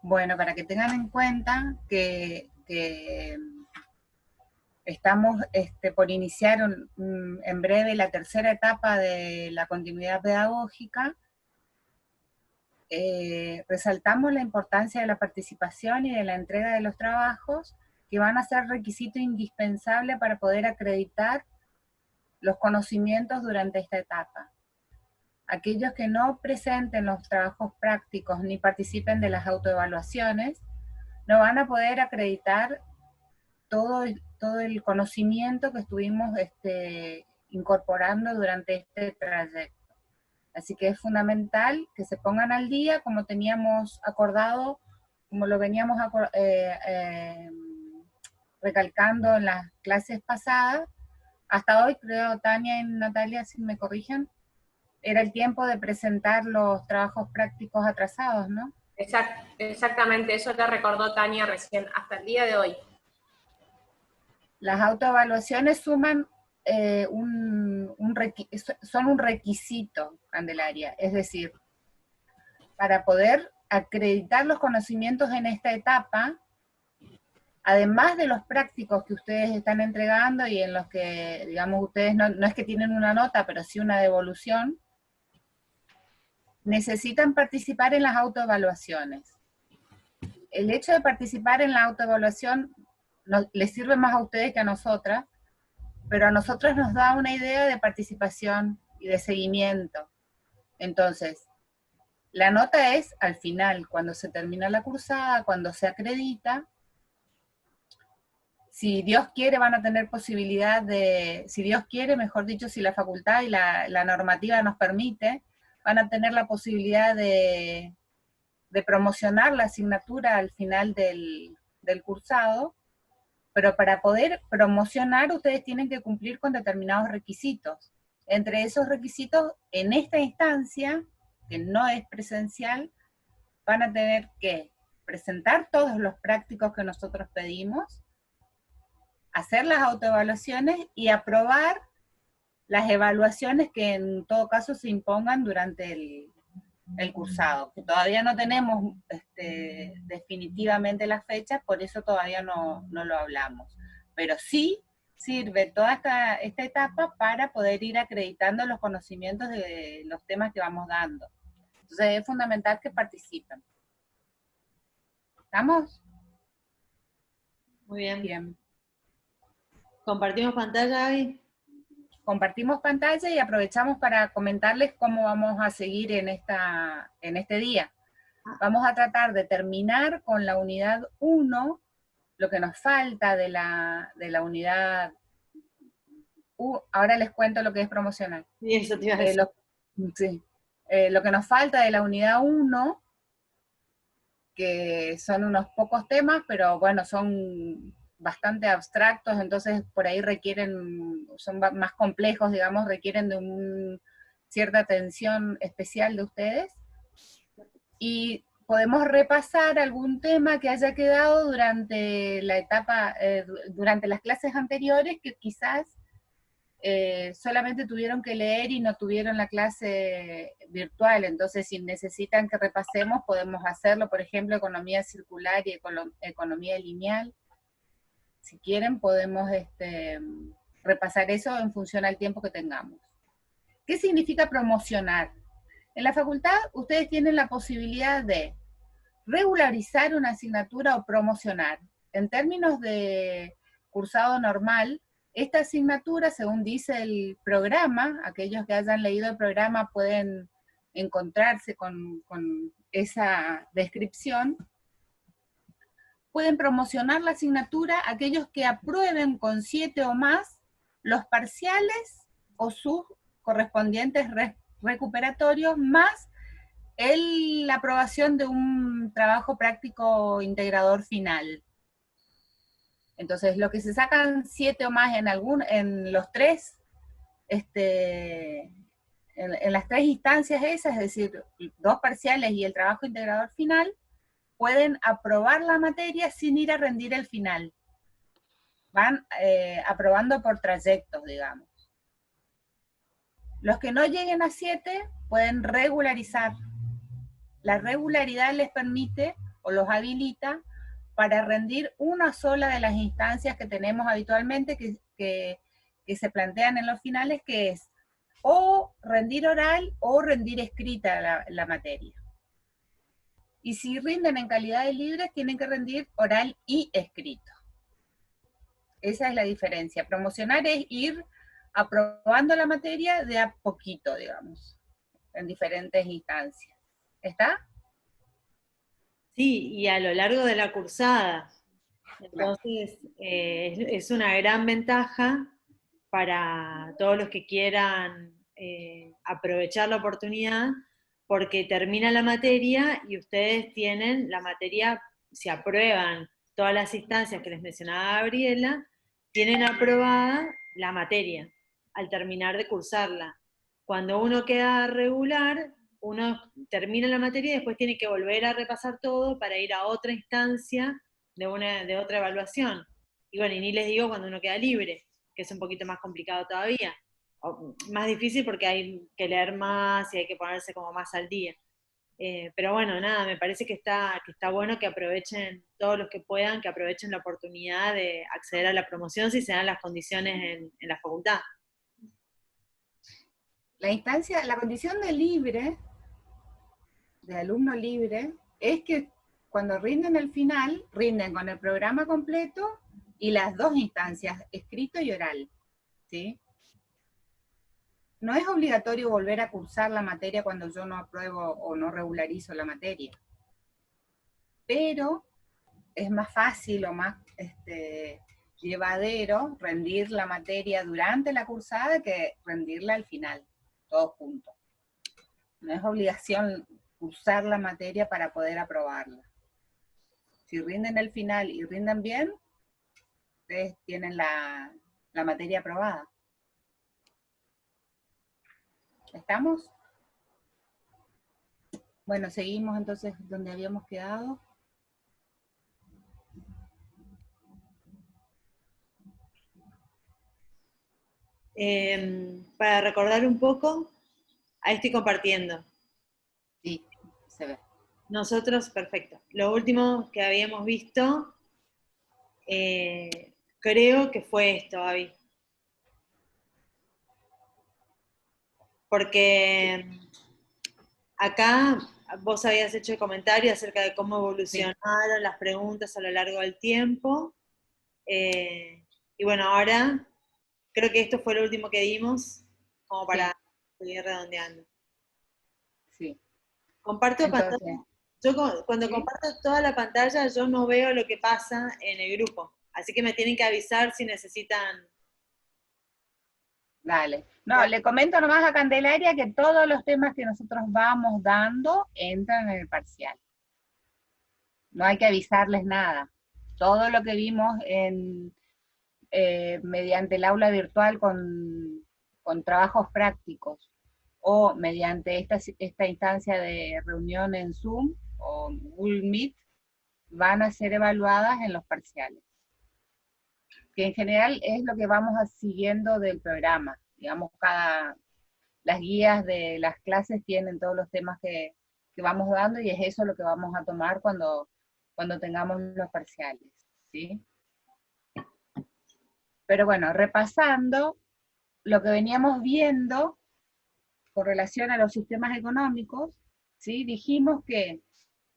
Bueno, para que tengan en cuenta que estamos por iniciar en breve la tercera etapa de la continuidad pedagógica, resaltamos la importancia de la participación y de la entrega de los trabajos, que van a ser requisito indispensable para poder acreditar los conocimientos durante esta etapa. Aquellos que no presenten los trabajos prácticos ni participen de las autoevaluaciones, no van a poder acreditar todo el conocimiento que estuvimos incorporando durante este trayecto. Así que es fundamental que se pongan al día como teníamos acordado, como lo veníamos recalcando en las clases pasadas. Hasta hoy, creo, Tania y Natalia, si me corrigen, era el tiempo de presentar los trabajos prácticos atrasados, ¿no? Exactamente, eso te recordó Tania recién, hasta el día de hoy. Las autoevaluaciones suman son un requisito, Candelaria, es decir, para poder acreditar los conocimientos en esta etapa, además de los prácticos que ustedes están entregando y en los que, digamos, ustedes no es que tienen una nota, pero sí una devolución, necesitan participar en las autoevaluaciones. El hecho de participar en la autoevaluación les sirve más a ustedes que a nosotras, pero a nosotros nos da una idea de participación y de seguimiento. Entonces, la nota es al final, cuando se termina la cursada, cuando se acredita. Si Dios quiere van a tener posibilidad de, si Dios quiere, mejor dicho, si la facultad y la normativa nos permite, van a tener la posibilidad de promocionar la asignatura al final del cursado, pero para poder promocionar ustedes tienen que cumplir con determinados requisitos. Entre esos requisitos, en esta instancia, que no es presencial, van a tener que presentar todos los prácticos que nosotros pedimos, hacer las autoevaluaciones y aprobar las evaluaciones que en todo caso se impongan durante el cursado, que todavía no tenemos definitivamente las fechas, por eso todavía no lo hablamos. Pero sí sirve toda esta etapa para poder ir acreditando los conocimientos de los temas que vamos dando. Entonces es fundamental que participen. ¿Estamos? Muy bien. Bien. ¿Compartimos pantalla, Gaby? Compartimos pantalla y aprovechamos para comentarles cómo vamos a seguir en este día. Vamos a tratar de terminar con la unidad 1, lo que nos falta de la unidad ahora les cuento lo que es promocional. Sí, eso te iba a decir. Lo que nos falta de la unidad 1, que son unos pocos temas, pero bueno, son bastante abstractos, entonces por ahí son más complejos, digamos, requieren de cierta atención especial de ustedes. Y podemos repasar algún tema que haya quedado durante la etapa, durante las clases anteriores, que quizás solamente tuvieron que leer y no tuvieron la clase virtual. Entonces si necesitan que repasemos, podemos hacerlo, por ejemplo, economía circular y economía lineal. Si quieren, podemos repasar eso en función al tiempo que tengamos. ¿Qué significa promocionar? En la facultad, ustedes tienen la posibilidad de regularizar una asignatura o promocionar. En términos de cursado normal, esta asignatura, según dice el programa, aquellos que hayan leído el programa pueden encontrarse con esa descripción, pueden promocionar la asignatura aquellos que aprueben con 7 o más los parciales o sus correspondientes recuperatorios, más la aprobación de un trabajo práctico integrador final. Entonces, lo que se sacan 7 o más en los tres, en las 3 instancias esas, es decir, 2 parciales y el trabajo integrador final, pueden aprobar la materia sin ir a rendir el final. Van aprobando por trayectos, digamos. Los que no lleguen a 7 pueden regularizar. La regularidad les permite o los habilita para rendir una sola de las instancias que tenemos habitualmente que se plantean en los finales, que es o rendir oral o rendir escrita la materia. Y si rinden en calidad de libres, tienen que rendir oral y escrito. Esa es la diferencia. Promocionar es ir aprobando la materia de a poquito, digamos, en diferentes instancias. ¿Está? Sí, y a lo largo de la cursada. Entonces, es una gran ventaja para todos los que quieran aprovechar la oportunidad, porque termina la materia y ustedes tienen la materia, si aprueban todas las instancias que les mencionaba Gabriela, tienen aprobada la materia al terminar de cursarla. Cuando uno queda regular, uno termina la materia y después tiene que volver a repasar todo para ir a otra instancia de otra evaluación. Y bueno, y ni les digo cuando uno queda libre, que es un poquito más complicado todavía. O más difícil porque hay que leer más y hay que ponerse como más al día. Pero bueno, nada, me parece que está bueno que aprovechen todos los que puedan, que aprovechen la oportunidad de acceder a la promoción si se dan las condiciones en la facultad. La instancia, la condición de libre, de alumno libre, es que cuando rinden el final, rinden con el programa completo y las dos instancias, escrito y oral, ¿sí? No es obligatorio volver a cursar la materia cuando yo no apruebo o no regularizo la materia, pero es más fácil o más llevadero rendir la materia durante la cursada que rendirla al final, todos juntos. No es obligación cursar la materia para poder aprobarla. Si rinden el final y rinden bien, ustedes tienen la materia aprobada. ¿Estamos? Bueno, seguimos entonces donde habíamos quedado. Para recordar un poco, ahí estoy compartiendo. Sí, se ve. Nosotros, perfecto. Lo último que habíamos visto, creo que fue esto, Gaby. Porque acá vos habías hecho el comentario acerca de cómo evolucionaron las preguntas a lo largo del tiempo. Y bueno, ahora creo que esto fue lo último que dimos, como para seguir redondeando. Sí. Comparto Entonces, pantalla. Yo cuando comparto toda la pantalla, yo no veo lo que pasa en el grupo. Así que me tienen que avisar si necesitan. dale. No, le comento nomás a Candelaria que todos los temas que nosotros vamos dando entran en el parcial. No hay que avisarles nada. Todo lo que vimos mediante el aula virtual con trabajos prácticos o mediante esta instancia de reunión en Zoom o Google Meet, van a ser evaluadas en los parciales. Que en general es lo que vamos siguiendo del programa. Digamos, las guías de las clases tienen todos los temas que vamos dando y es eso lo que vamos a tomar cuando tengamos los parciales, ¿sí? Pero bueno, repasando lo que veníamos viendo con relación a los sistemas económicos, ¿sí? Dijimos que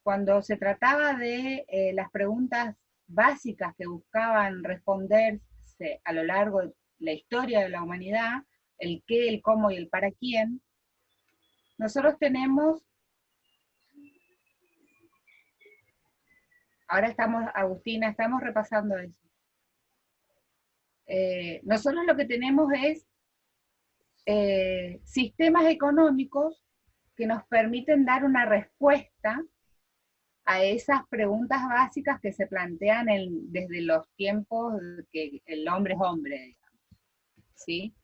cuando se trataba de las preguntas básicas que buscaban responderse a lo largo de la historia de la humanidad, el qué, el cómo y el para quién, nosotros tenemos, ahora estamos, Agustina, estamos repasando eso. Nosotros lo que tenemos es sistemas económicos que nos permiten dar una respuesta a esas preguntas básicas que se plantean desde los tiempos que el hombre es hombre, digamos, ¿sí?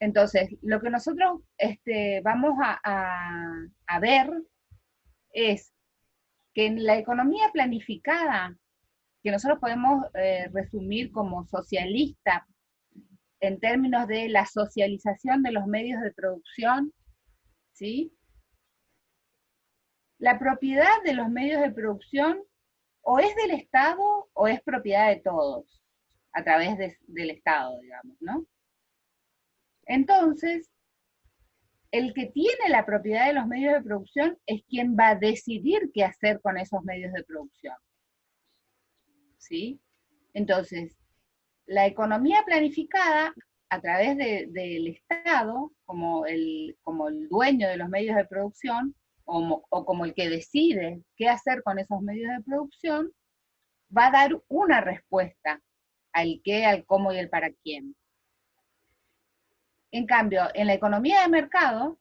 Entonces, lo que nosotros vamos a ver es que en la economía planificada, que nosotros podemos resumir como socialista, en términos de la socialización de los medios de producción, ¿sí? la propiedad de los medios de producción o es del Estado o es propiedad de todos, a través del Estado, digamos, ¿no? Entonces, el que tiene la propiedad de los medios de producción es quien va a decidir qué hacer con esos medios de producción, ¿sí? Entonces, la economía planificada a través del Estado, como el dueño de los medios de producción, o como el que decide qué hacer con esos medios de producción, va a dar una respuesta al qué, al cómo y el para quién. En cambio, en la economía de mercado,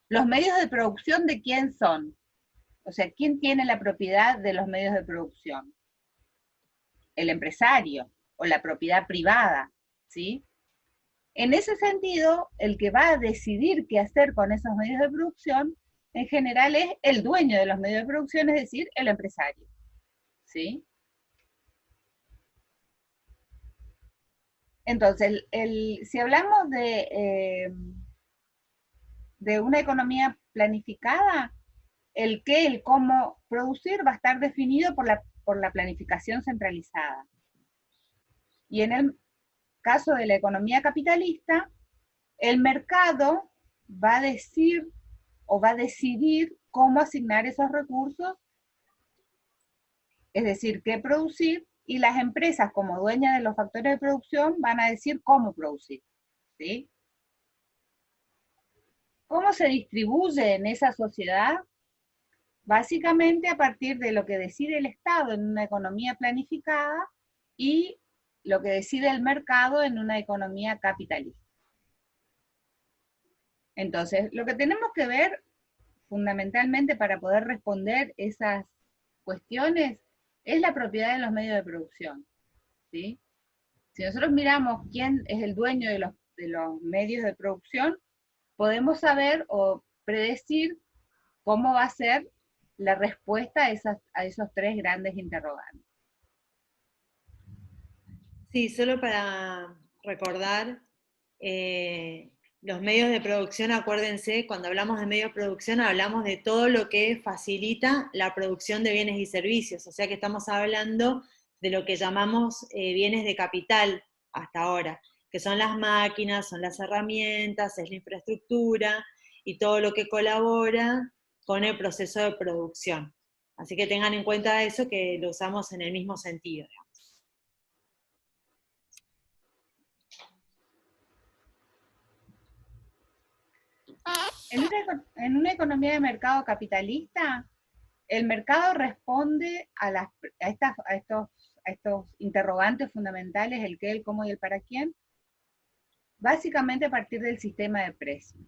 los medios de producción ¿de quién son? O sea, ¿quién tiene la propiedad de los medios de producción? El empresario o la propiedad privada, ¿sí? En ese sentido, el que va a decidir qué hacer con esos medios de producción, en general es el dueño de los medios de producción, es decir, el empresario, ¿sí? Entonces, si hablamos de una economía planificada, el qué, el cómo producir va a estar definido por la planificación centralizada. Y en el caso de la economía capitalista, el mercado va a decir o va a decidir cómo asignar esos recursos, es decir, qué producir, y las empresas como dueñas de los factores de producción van a decir cómo producir, ¿sí? ¿Cómo se distribuye en esa sociedad? Básicamente a partir de lo que decide el Estado en una economía planificada y lo que decide el mercado en una economía capitalista. Entonces, lo que tenemos que ver fundamentalmente para poder responder esas cuestiones es la propiedad de los medios de producción, ¿sí? Si nosotros miramos quién es el dueño de los medios de producción, podemos saber o predecir cómo va a ser la respuesta a esos tres grandes interrogantes. Sí, solo para recordar, los medios de producción, acuérdense, cuando hablamos de medios de producción hablamos de todo lo que facilita la producción de bienes y servicios, o sea que estamos hablando de lo que llamamos bienes de capital hasta ahora, que son las máquinas, son las herramientas, es la infraestructura y todo lo que colabora con el proceso de producción. Así que tengan en cuenta eso, que lo usamos en el mismo sentido. En una economía de mercado capitalista, el mercado responde a estos interrogantes fundamentales, el qué, el cómo y el para quién, básicamente a partir del sistema de precios,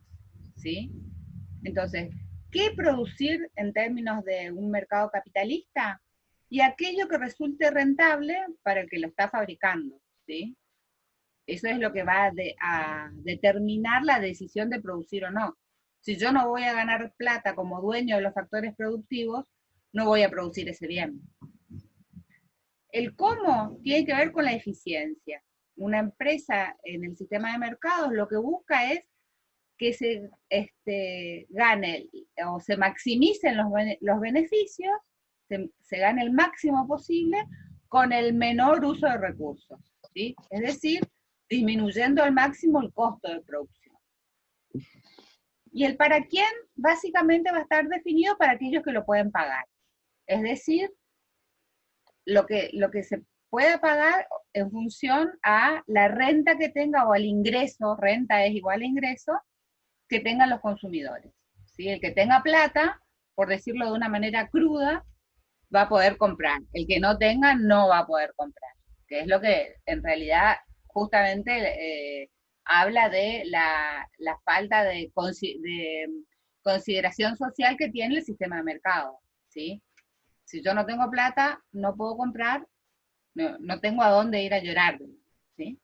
¿sí? Entonces, ¿qué producir en términos de un mercado capitalista? Y aquello que resulte rentable para el que lo está fabricando, ¿sí? Eso es lo que va a determinar la decisión de producir o no. Si yo no voy a ganar plata como dueño de los factores productivos, no voy a producir ese bien. El cómo tiene que ver con la eficiencia. Una empresa en el sistema de mercados lo que busca es que se gane o se maximicen los beneficios, se gane el máximo posible con el menor uso de recursos, ¿sí? Es decir, disminuyendo al máximo el costo de producción. Y el para quién básicamente va a estar definido para aquellos que lo pueden pagar. Es decir, lo que se pueda pagar en función a la renta que tenga o al ingreso, renta es igual a ingreso, que tengan los consumidores, ¿sí? El que tenga plata, por decirlo de una manera cruda, va a poder comprar. El que no tenga no va a poder comprar, que es lo que en realidad justamente habla de la falta de consideración social que tiene el sistema de mercado, ¿sí? Si yo no tengo plata, no puedo comprar, no tengo a dónde ir a llorar, ¿sí?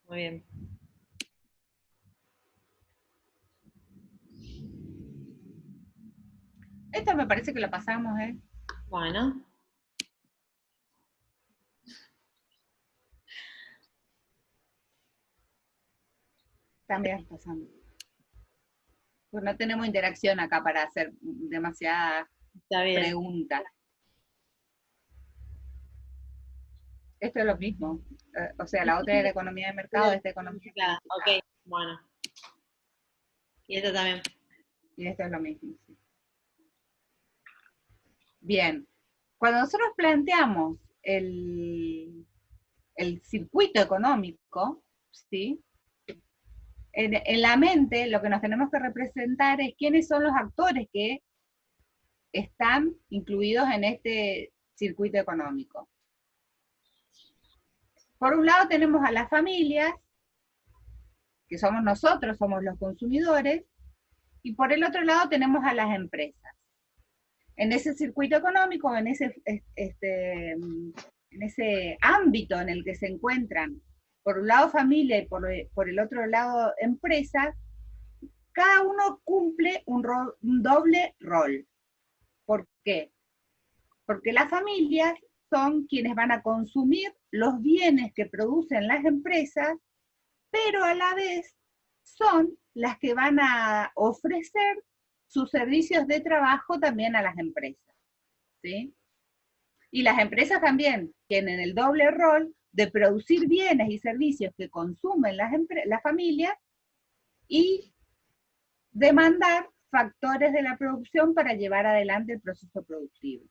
Muy bien. Esto me parece que lo pasamos, ¿eh? Bueno. También pasamos. Pues no tenemos interacción acá para hacer demasiadas Está bien. preguntas. Esto es lo mismo. O sea, la otra era economía de mercado, esta economía Claro, planificada. ok, bueno. Y esto también. Y esto es lo mismo. Sí. Bien. Cuando nosotros planteamos el circuito económico, ¿sí? En la mente lo que nos tenemos que representar es quiénes son los actores que están incluidos en este circuito económico. Por un lado tenemos a las familias, que somos nosotros, somos los consumidores, y por el otro lado tenemos a las empresas. En ese circuito económico, en ese ámbito en el que se encuentran, por un lado familia y por el otro lado empresas, cada uno cumple un doble rol. ¿Por qué? Porque las familias son quienes van a consumir los bienes que producen las empresas, pero a la vez son las que van a ofrecer sus servicios de trabajo también a las empresas, ¿sí? Y las empresas también tienen el doble rol de producir bienes y servicios que consumen las familias y demandar factores de la producción para llevar adelante el proceso productivo.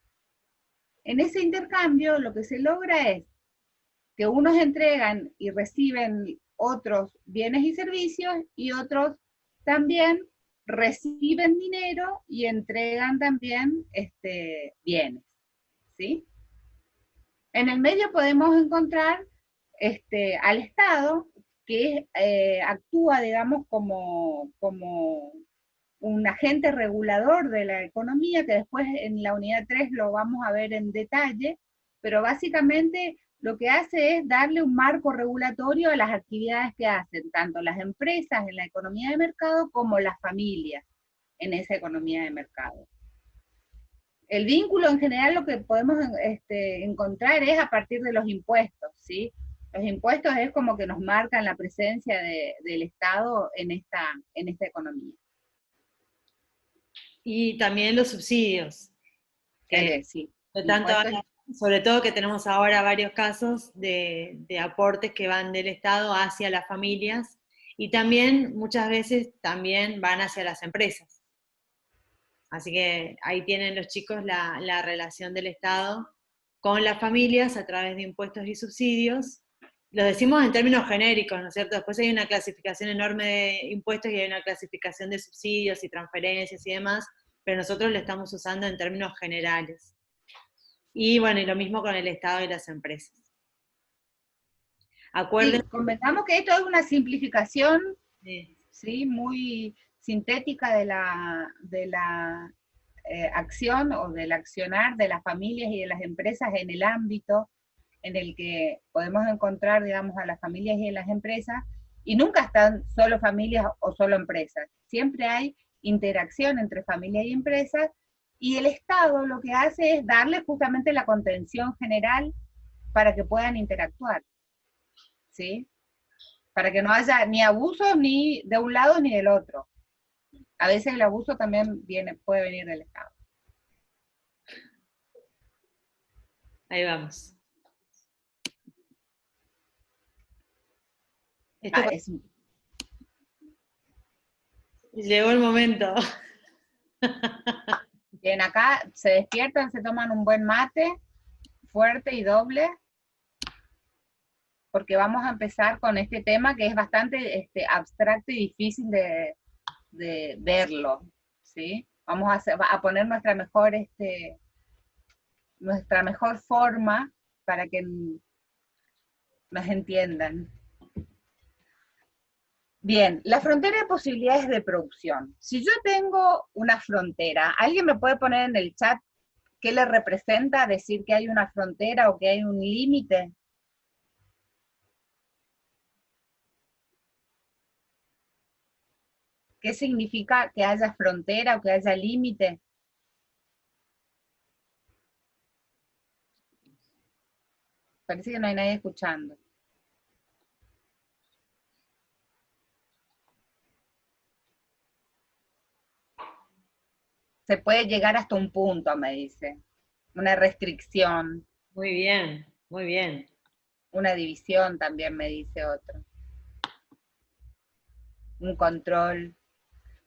En ese intercambio lo que se logra es que unos entregan y reciben otros bienes y servicios y otros también reciben dinero y entregan también bienes, ¿sí? En el medio podemos encontrar al Estado, que actúa, digamos, como un agente regulador de la economía, que después en la unidad 3 lo vamos a ver en detalle, pero básicamente lo que hace es darle un marco regulatorio a las actividades que hacen tanto las empresas en la economía de mercado como las familias en esa economía de mercado. El vínculo en general lo que podemos encontrar es a partir de los impuestos, ¿sí? Los impuestos es como que nos marcan la presencia del Estado en esta economía. Y también los subsidios. Que Sí. tanto, sobre todo que tenemos ahora varios casos de aportes que van del Estado hacia las familias y también muchas veces también van hacia las empresas. Así que ahí tienen los chicos la relación del Estado con las familias a través de impuestos y subsidios. Lo decimos en términos genéricos, ¿no es cierto? Después hay una clasificación enorme de impuestos y hay una clasificación de subsidios y transferencias y demás, pero nosotros lo estamos usando en términos generales. Y bueno, y lo mismo con el Estado y las empresas. Sí, comentamos que esto es una simplificación, sí, muy sintética de la acción o del accionar de las familias y de las empresas en el ámbito en el que podemos encontrar, digamos, a las familias y a las empresas, y nunca están solo familias o solo empresas. Siempre hay interacción entre familias y empresas, y el Estado lo que hace es darle justamente la contención general para que puedan interactuar, ¿sí? Para que no haya ni abuso ni de un lado ni del otro. A veces el abuso también puede venir del Estado. Ahí vamos. Llegó el momento. Bien, acá se despiertan, se toman un buen mate, fuerte y doble, porque vamos a empezar con este tema que es bastante abstracto y difícil de verlo, ¿sí? Vamos a poner nuestra mejor forma para que nos entiendan. Bien, la frontera de posibilidades de producción. Si yo tengo una frontera, ¿alguien me puede poner en el chat qué le representa decir que hay una frontera o que hay un límite? ¿Qué significa que haya frontera o que haya límite? Parece que no hay nadie escuchando. Se puede llegar hasta un punto, me dice. Una restricción, Muy bien, muy bien. una división también me dice otro. Un control.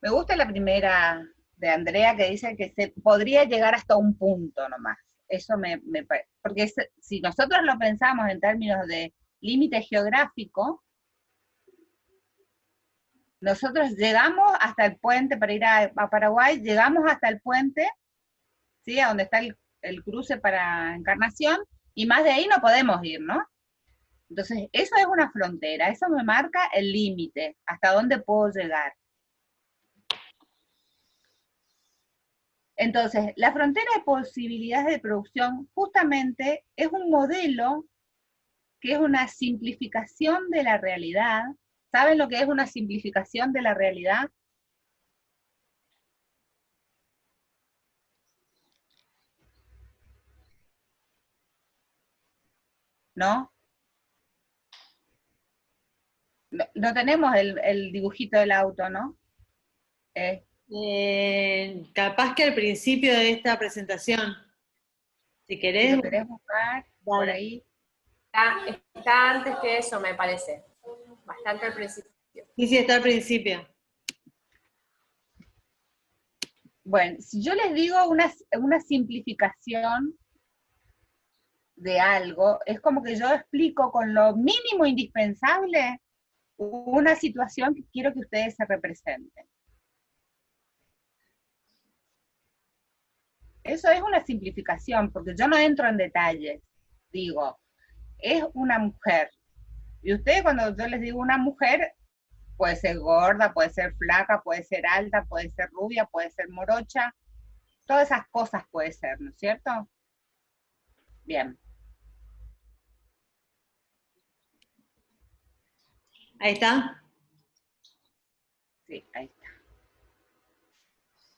Me gusta la primera de Andrea que dice que se podría llegar hasta un punto nomás. Eso me parece. Porque si nosotros lo pensamos en términos de límite geográfico, nosotros llegamos hasta el puente para ir a Paraguay, llegamos hasta el puente, ¿sí? A donde está el cruce para Encarnación, y más de ahí no podemos ir, ¿no? Entonces, eso es una frontera, eso me marca el límite, hasta dónde puedo llegar. Entonces, la frontera de posibilidades de producción justamente es un modelo que es una simplificación de la realidad. ¿Saben lo que es una simplificación de la realidad? ¿No? No tenemos el dibujito del auto, ¿no? Capaz que al principio de esta presentación, si Si querés, lo querés buscar por dale. ahí. Está antes que eso, me parece. Bastante al principio. Sí, sí, está al principio. Bueno, si yo les digo una simplificación de algo, es como que yo explico con lo mínimo indispensable una situación que quiero que ustedes se representen. Eso es una simplificación, porque yo no entro en detalles. Digo, es una mujer. Y ustedes cuando yo les digo una mujer, puede ser gorda, puede ser flaca, puede ser alta, puede ser rubia, puede ser morocha, todas esas cosas puede ser, ¿no es cierto? Bien. Ahí está. Sí, ahí está.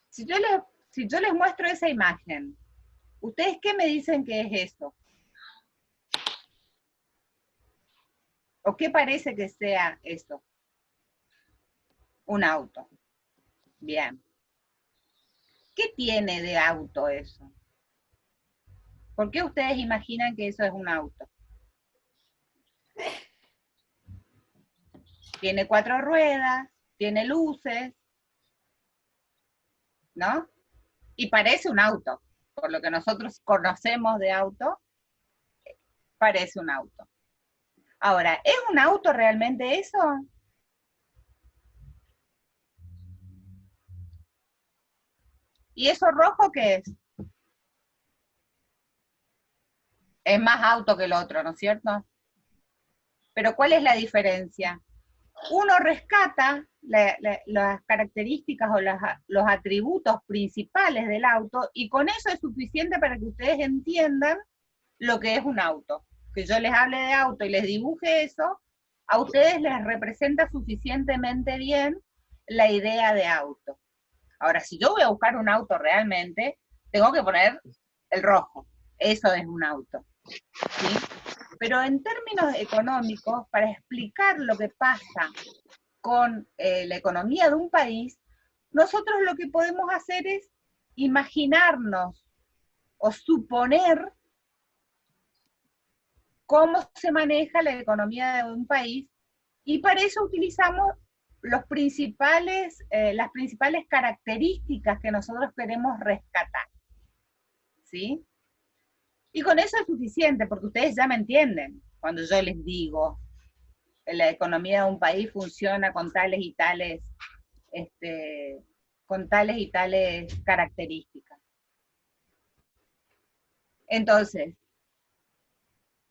Si yo les muestro esa imagen, ¿ustedes qué me dicen que es eso? ¿O qué parece que sea eso? Un auto. Bien. ¿Qué tiene de auto eso? ¿Por qué ustedes imaginan que eso es un auto? Tiene 4 ruedas, tiene luces, ¿no? Y parece un auto. Por lo que nosotros conocemos de auto, parece un auto. Ahora, ¿es un auto realmente eso? ¿Y eso rojo qué es? Es más auto que el otro, ¿no es cierto? Pero ¿cuál es la diferencia? Uno rescata las características o los atributos principales del auto y con eso es suficiente para que ustedes entiendan lo que es un auto. Que yo les hable de auto y les dibuje eso, a ustedes les representa suficientemente bien la idea de auto. Ahora, si yo voy a buscar un auto realmente, tengo que poner el rojo. Eso es un auto. ¿Sí? Pero en términos económicos, para explicar lo que pasa con la economía de un país, nosotros lo que podemos hacer es imaginarnos o suponer cómo se maneja la economía de un país y para eso utilizamos las principales características que nosotros queremos rescatar. ¿Sí? Y con eso es suficiente, porque ustedes ya me entienden cuando yo les digo la economía de un país funciona con tales y tales, con tales y tales características. Entonces,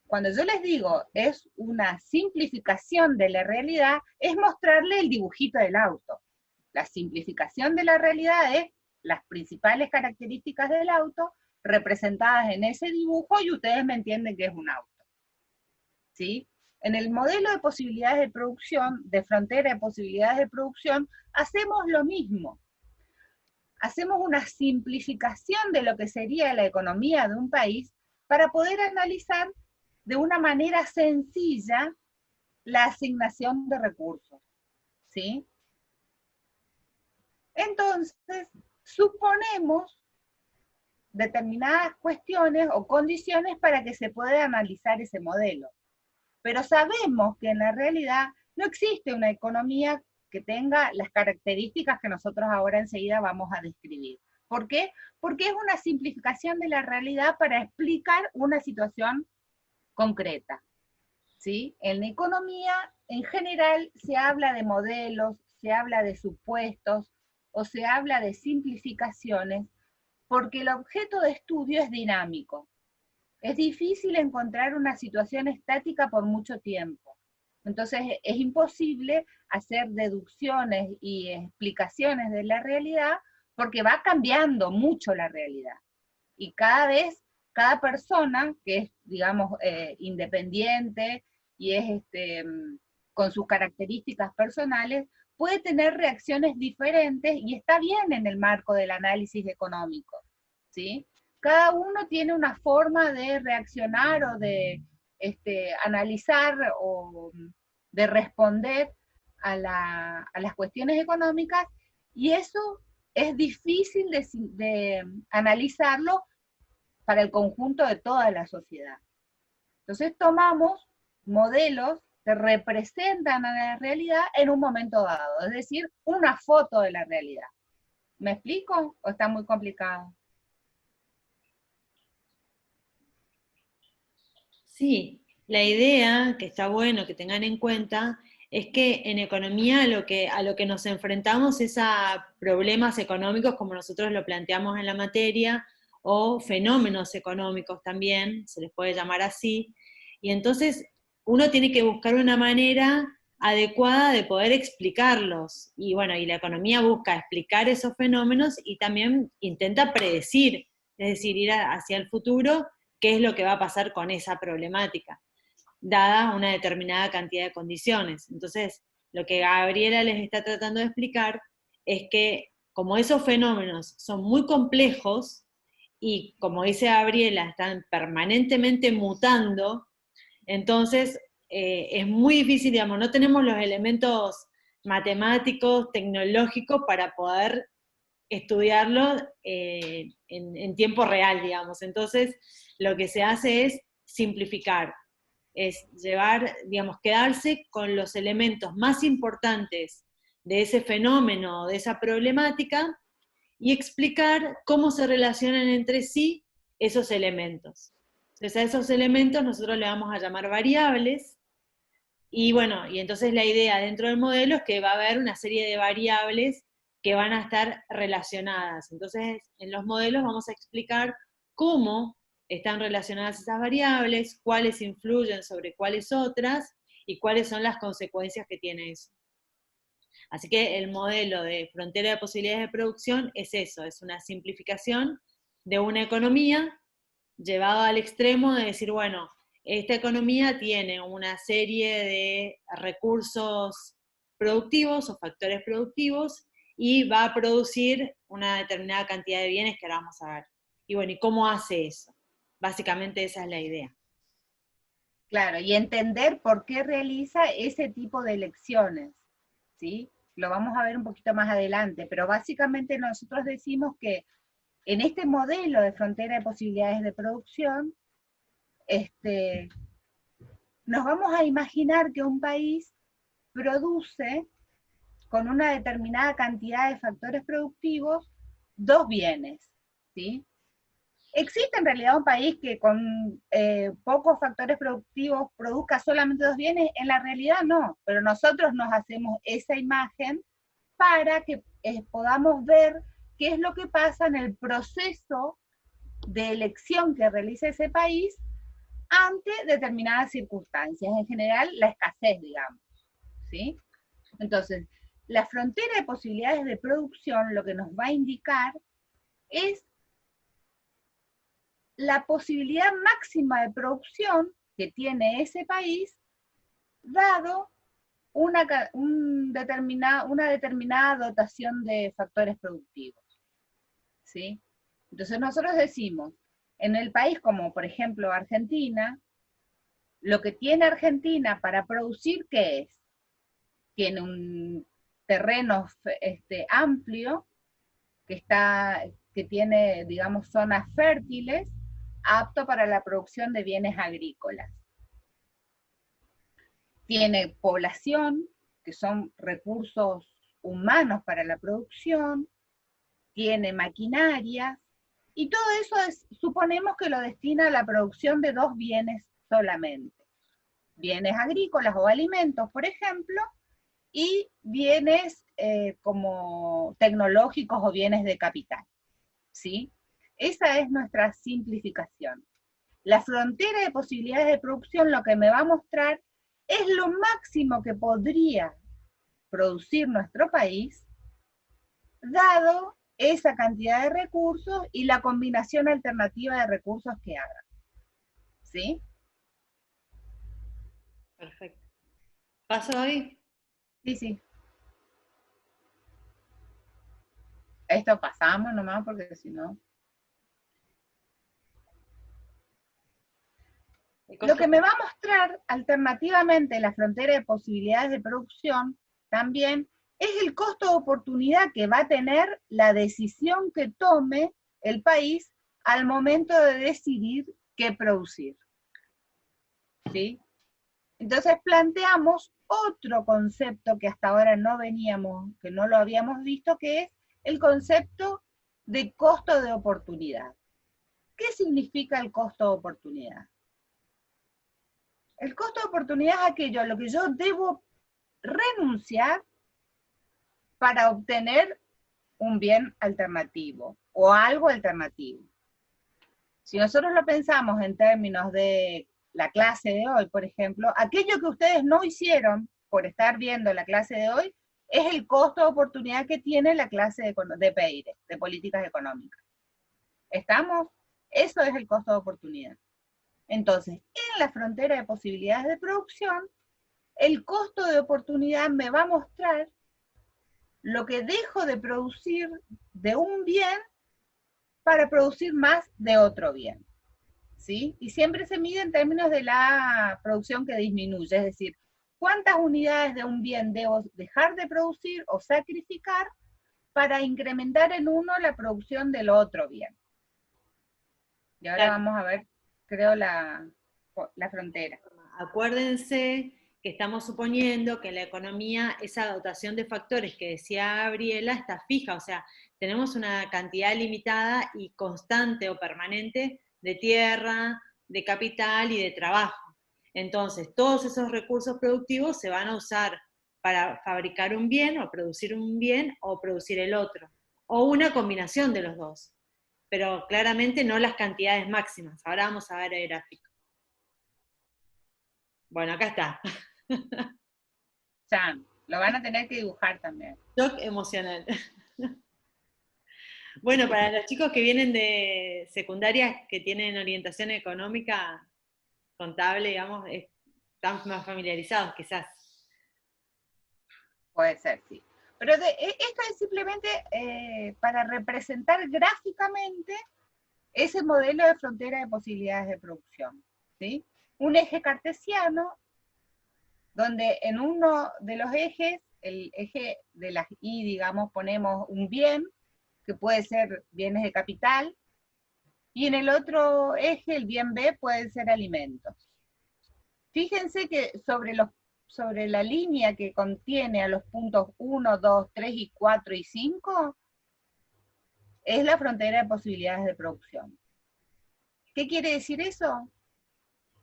cuando yo les digo es una simplificación de la realidad, es mostrarle el dibujito del auto. La simplificación de la realidad es las principales características del auto representadas en ese dibujo y ustedes me entienden que es un auto. ¿Sí? En el modelo de posibilidades de producción, de frontera de posibilidades de producción, hacemos lo mismo. Hacemos una simplificación de lo que sería la economía de un país para poder analizar de una manera sencilla la asignación de recursos. ¿Sí? Entonces, suponemos determinadas cuestiones o condiciones para que se pueda analizar ese modelo. Pero sabemos que en la realidad no existe una economía que tenga las características que nosotros ahora enseguida vamos a describir. ¿Por qué? Porque es una simplificación de la realidad para explicar una situación concreta, ¿sí? En la economía, en general, se habla de modelos, se habla de supuestos, o se habla de simplificaciones, porque el objeto de estudio es dinámico. Es difícil encontrar una situación estática por mucho tiempo. Entonces es imposible hacer deducciones y explicaciones de la realidad porque va cambiando mucho la realidad. Y cada vez, cada persona que es, digamos, independiente y es con sus características personales, puede tener reacciones diferentes y está bien en el marco del análisis económico, ¿sí? Cada uno tiene una forma de reaccionar o de analizar o de responder a las cuestiones económicas, y eso es difícil de analizarlo para el conjunto de toda la sociedad. Entonces tomamos modelos que representan a la realidad en un momento dado, es decir, una foto de la realidad. ¿Me explico o está muy complicado? Sí, la idea, que está bueno que tengan en cuenta, es que en economía a lo que nos enfrentamos es a problemas económicos como nosotros lo planteamos en la materia, o fenómenos económicos también, se les puede llamar así, y entonces uno tiene que buscar una manera adecuada de poder explicarlos, y bueno, y la economía busca explicar esos fenómenos y también intenta predecir, es decir, ir hacia el futuro qué es lo que va a pasar con esa problemática, dada una determinada cantidad de condiciones. Entonces, lo que Gabriela les está tratando de explicar es que como esos fenómenos son muy complejos y como dice Gabriela, están permanentemente mutando, entonces es muy difícil, digamos, no tenemos los elementos matemáticos, tecnológicos para poder estudiarlo en tiempo real, digamos. Entonces, lo que se hace es simplificar, es llevar, digamos, quedarse con los elementos más importantes de ese fenómeno, de esa problemática, y explicar cómo se relacionan entre sí esos elementos. Entonces, a esos elementos nosotros le vamos a llamar variables, y bueno, y entonces la idea dentro del modelo es que va a haber una serie de variables que van a estar relacionadas. Entonces, en los modelos vamos a explicar cómo están relacionadas esas variables, cuáles influyen sobre cuáles otras, y cuáles son las consecuencias que tiene eso. Así que el modelo de frontera de posibilidades de producción es eso, es una simplificación de una economía llevado al extremo de decir, bueno, esta economía tiene una serie de recursos productivos o factores productivos y va a producir una determinada cantidad de bienes que ahora vamos a ver. Y bueno, ¿y cómo hace eso? Básicamente esa es la idea. Claro, y entender por qué realiza ese tipo de elecciones, ¿sí? Lo vamos a ver un poquito más adelante, pero básicamente nosotros decimos que en este modelo de frontera de posibilidades de producción, nos vamos a imaginar que un país produce con una determinada cantidad de factores productivos dos bienes, ¿sí? ¿Existe en realidad un país que con pocos factores productivos produzca solamente dos bienes? En la realidad no, pero nosotros nos hacemos esa imagen para que podamos ver qué es lo que pasa en el proceso de elección que realiza ese país ante determinadas circunstancias, en general la escasez, digamos, ¿sí? Entonces, la frontera de posibilidades de producción lo que nos va a indicar es la posibilidad máxima de producción que tiene ese país, dado una determinada dotación de factores productivos, ¿sí? Entonces nosotros decimos, en el país como por ejemplo Argentina, lo que tiene Argentina para producir, ¿qué es? Tiene un terreno amplio, que tiene, digamos, zonas fértiles, apto para la producción de bienes agrícolas. Tiene población, que son recursos humanos para la producción, tiene maquinaria, y todo eso suponemos que lo destina a la producción de dos bienes solamente. Bienes agrícolas o alimentos, por ejemplo, y bienes como tecnológicos o bienes de capital, ¿sí? Esa es nuestra simplificación. La frontera de posibilidades de producción lo que me va a mostrar es lo máximo que podría producir nuestro país, dado esa cantidad de recursos y la combinación alternativa de recursos que haga. ¿Sí? Perfecto. ¿Paso ahí? Sí, sí. Esto pasamos nomás porque si no... Lo que me va a mostrar alternativamente la frontera de posibilidades de producción también es el costo de oportunidad que va a tener la decisión que tome el país al momento de decidir qué producir. ¿Sí? Entonces planteamos otro concepto que hasta ahora no veníamos, que no lo habíamos visto, que es el concepto de costo de oportunidad. ¿Qué significa el costo de oportunidad? El costo de oportunidad es aquello a lo que yo debo renunciar para obtener un bien alternativo o algo alternativo. Si nosotros lo pensamos en términos de la clase de hoy, por ejemplo, aquello que ustedes no hicieron por estar viendo la clase de hoy es el costo de oportunidad que tiene la clase de PID, de políticas económicas. ¿Estamos? Eso es el costo de oportunidad. Entonces, en la frontera de posibilidades de producción, el costo de oportunidad me va a mostrar lo que dejo de producir de un bien para producir más de otro bien. ¿Sí? Y siempre se mide en términos de la producción que disminuye, es decir, cuántas unidades de un bien debo dejar de producir o sacrificar para incrementar en uno la producción del otro bien. Y ahora vamos a ver, creo, la frontera. Acuérdense que estamos suponiendo que en la economía esa dotación de factores que decía Gabriela está fija, o sea, tenemos una cantidad limitada y constante o permanente de tierra, de capital y de trabajo. Entonces, todos esos recursos productivos se van a usar para fabricar un bien o producir el otro, o una combinación de los dos, pero claramente no las cantidades máximas. Ahora vamos a ver el gráfico. Bueno, acá está. Ya, lo van a tener que dibujar también. Shock emocional. Bueno, para los chicos que vienen de secundaria, que tienen orientación económica, contable, digamos, están más familiarizados quizás. Puede ser, sí. Pero esto es simplemente para representar gráficamente ese modelo de frontera de posibilidades de producción. ¿Sí? Un eje cartesiano, donde en uno de los ejes, el eje de las Y, digamos, ponemos un bien, que puede ser bienes de capital, y en el otro eje, el bien B, pueden ser alimentos. Fíjense que sobre la línea que contiene a los puntos 1, 2, 3 y 4 y 5, es la frontera de posibilidades de producción. ¿Qué quiere decir eso?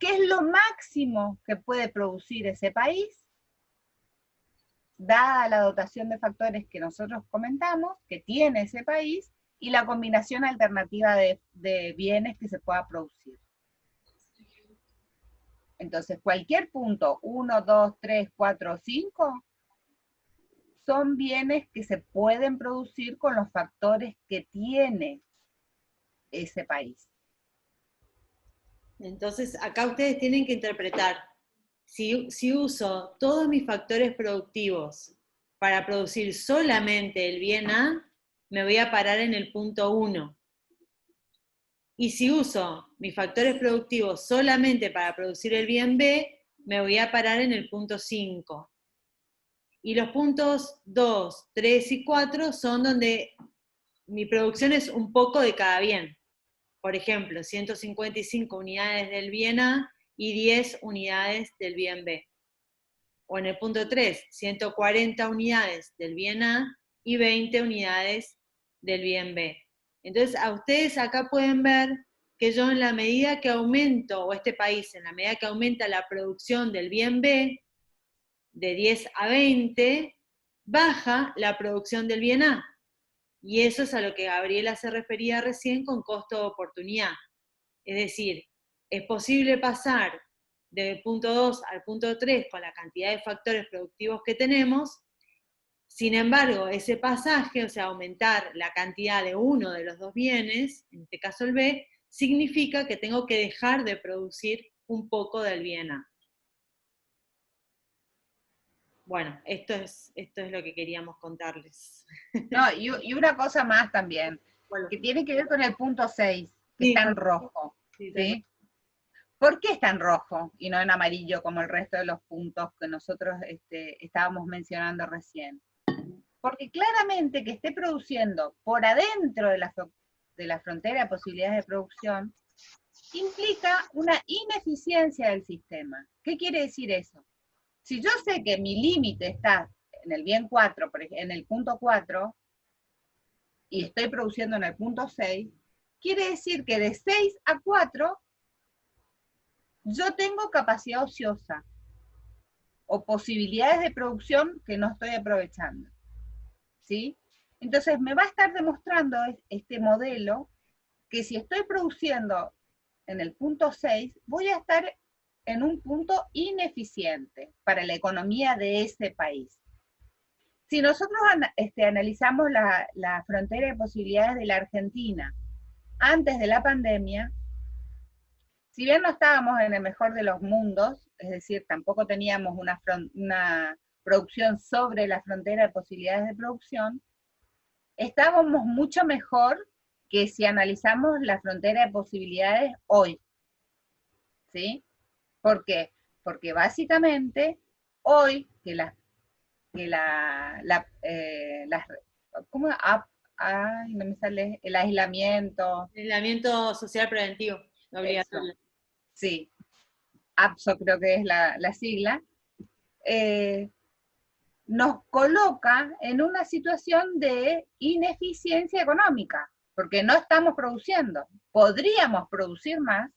¿Qué es lo máximo que puede producir ese país, dada la dotación de factores que nosotros comentamos, que tiene ese país, y la combinación alternativa de bienes que se pueda producir? Entonces, cualquier punto, 1, 2, 3, 4, 5, son bienes que se pueden producir con los factores que tiene ese país. Entonces, acá ustedes tienen que interpretar, si uso todos mis factores productivos para producir solamente el bien A, me voy a parar en el punto 1. Y si uso mis factores productivos solamente para producir el bien B, me voy a parar en el punto 5. Y los puntos 2, 3 y 4 son donde mi producción es un poco de cada bien. Por ejemplo, 155 unidades del bien A y 10 unidades del bien B. O en el punto 3, 140 unidades del bien A y 20 unidades del bien B. Entonces, a ustedes acá pueden ver que yo en la medida que aumento, o este país, en la medida que aumenta la producción del bien B, de 10 a 20, baja la producción del bien A. Y eso es a lo que Gabriela se refería recién con costo de oportunidad. Es decir, es posible pasar del punto 2 al punto 3 con la cantidad de factores productivos que tenemos. Sin embargo, ese pasaje, o sea, aumentar la cantidad de uno de los dos bienes, en este caso el B, significa que tengo que dejar de producir un poco del bien A. Bueno, esto es lo que queríamos contarles. No, y una cosa más también, Bueno, que tiene que ver con el punto 6, que sí, está en rojo. sí, ¿Sí? ¿Por qué está en rojo y no en amarillo como el resto de los puntos que nosotros estábamos mencionando recién? Porque claramente que esté produciendo por adentro de la frontera de posibilidades de producción implica una ineficiencia del sistema. ¿Qué quiere decir eso? Si yo sé que mi límite está en el bien 4, en el punto 4, y estoy produciendo en el punto 6, quiere decir que de 6 a 4 yo tengo capacidad ociosa o posibilidades de producción que no estoy aprovechando. ¿Sí? Entonces me va a estar demostrando este modelo que si estoy produciendo en el punto 6, voy a estar en un punto ineficiente para la economía de ese país. Si nosotros analizamos la frontera de posibilidades de la Argentina antes de la pandemia, si bien no estábamos en el mejor de los mundos, es decir, tampoco teníamos una producción sobre la frontera de posibilidades de producción, estábamos mucho mejor que si analizamos la frontera de posibilidades hoy. ¿Sí? ¿Por qué? Porque básicamente hoy ¿cómo? Ay, no me sale, el aislamiento. aislamiento social preventivo, obligatorio. Eso, sí, APSO creo que es la sigla, nos coloca en una situación de ineficiencia económica, porque no estamos produciendo. Podríamos producir más,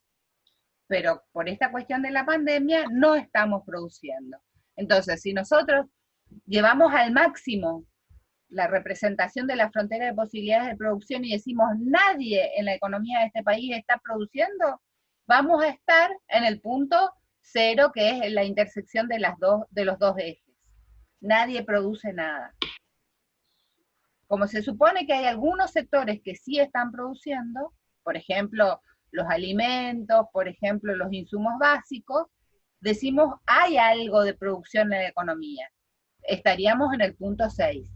pero por esta cuestión de la pandemia no estamos produciendo. Entonces, si nosotros llevamos al máximo la representación de la frontera de posibilidades de producción y decimos nadie en la economía de este país está produciendo, vamos a estar en el punto 0, que es la intersección de los dos ejes. Nadie produce nada. Como se supone que hay algunos sectores que sí están produciendo, por ejemplo, los alimentos, por ejemplo, los insumos básicos, decimos hay algo de producción en la economía. Estaríamos en el punto 6.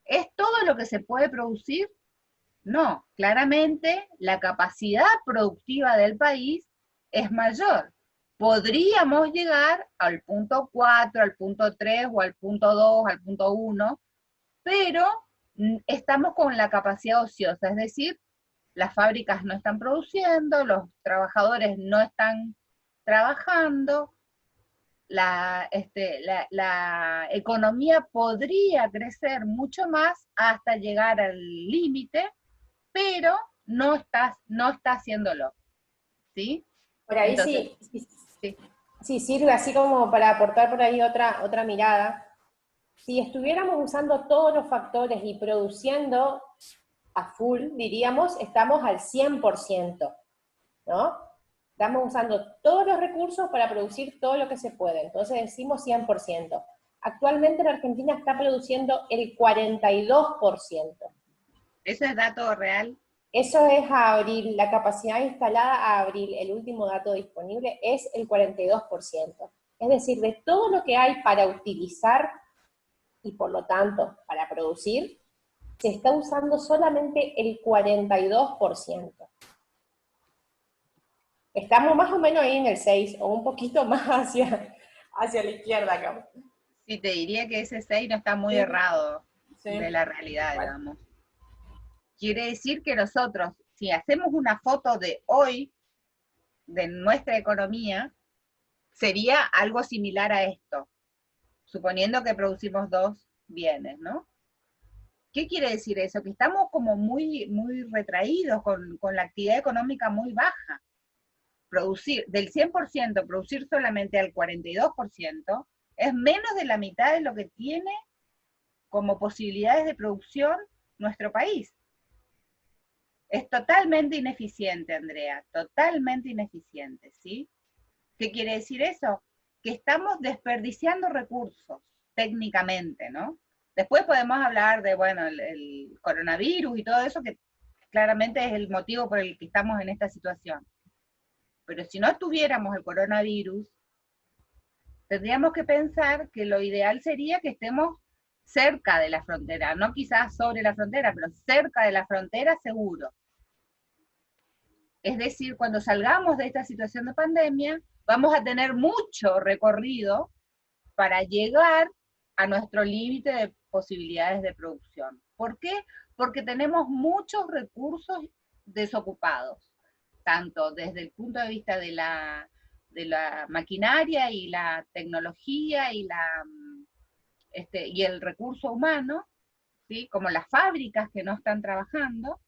¿Es todo lo que se puede producir? No, claramente la capacidad productiva del país es mayor. Podríamos llegar al punto 4, al punto 3 o al punto 2, al punto 1, pero estamos con la capacidad ociosa, es decir, las fábricas no están produciendo, los trabajadores no están trabajando, la economía podría crecer mucho más hasta llegar al límite, pero no está haciéndolo, ¿sí? Por ahí Entonces, sí, sí sirve así como para aportar por ahí otra mirada. Si estuviéramos usando todos los factores y produciendo a full, diríamos, estamos al 100%, ¿no? Estamos usando todos los recursos para producir todo lo que se puede, entonces decimos 100%. Actualmente la Argentina está produciendo el 42%. ¿eso es dato real? Eso es a abril, la capacidad instalada a abril, el último dato disponible es el 42%. Es decir, de todo lo que hay para utilizar y por lo tanto para producir, se está usando solamente el 42%. Estamos más o menos ahí en el 6, o un poquito más hacia la izquierda acá. Sí, te diría que ese 6 no está muy Sí. errado Sí. de la realidad, Bueno. digamos. Quiere decir que nosotros, si hacemos una foto de hoy, de nuestra economía, sería algo similar a esto, suponiendo que producimos dos bienes, ¿no? ¿Qué quiere decir eso? Que estamos como muy, muy retraídos, con la actividad económica muy baja. Producir, del 100%, producir solamente al 42%, es menos de la mitad de lo que tiene como posibilidades de producción nuestro país. Es totalmente ineficiente, Andrea, totalmente ineficiente, ¿sí? ¿Qué quiere decir eso? Que estamos desperdiciando recursos, técnicamente, ¿no? Después podemos hablar de, bueno, el coronavirus y todo eso, que claramente es el motivo por el que estamos en esta situación. Pero si no tuviéramos el coronavirus, tendríamos que pensar que lo ideal sería que estemos cerca de la frontera, no quizás sobre la frontera, pero cerca de la frontera seguro. Es decir, cuando salgamos de esta situación de pandemia, vamos a tener mucho recorrido para llegar a nuestro límite de posibilidades de producción. ¿Por qué? Porque tenemos muchos recursos desocupados, tanto desde el punto de vista de la maquinaria y la tecnología y el recurso humano, ¿sí? Como las fábricas que no están trabajando,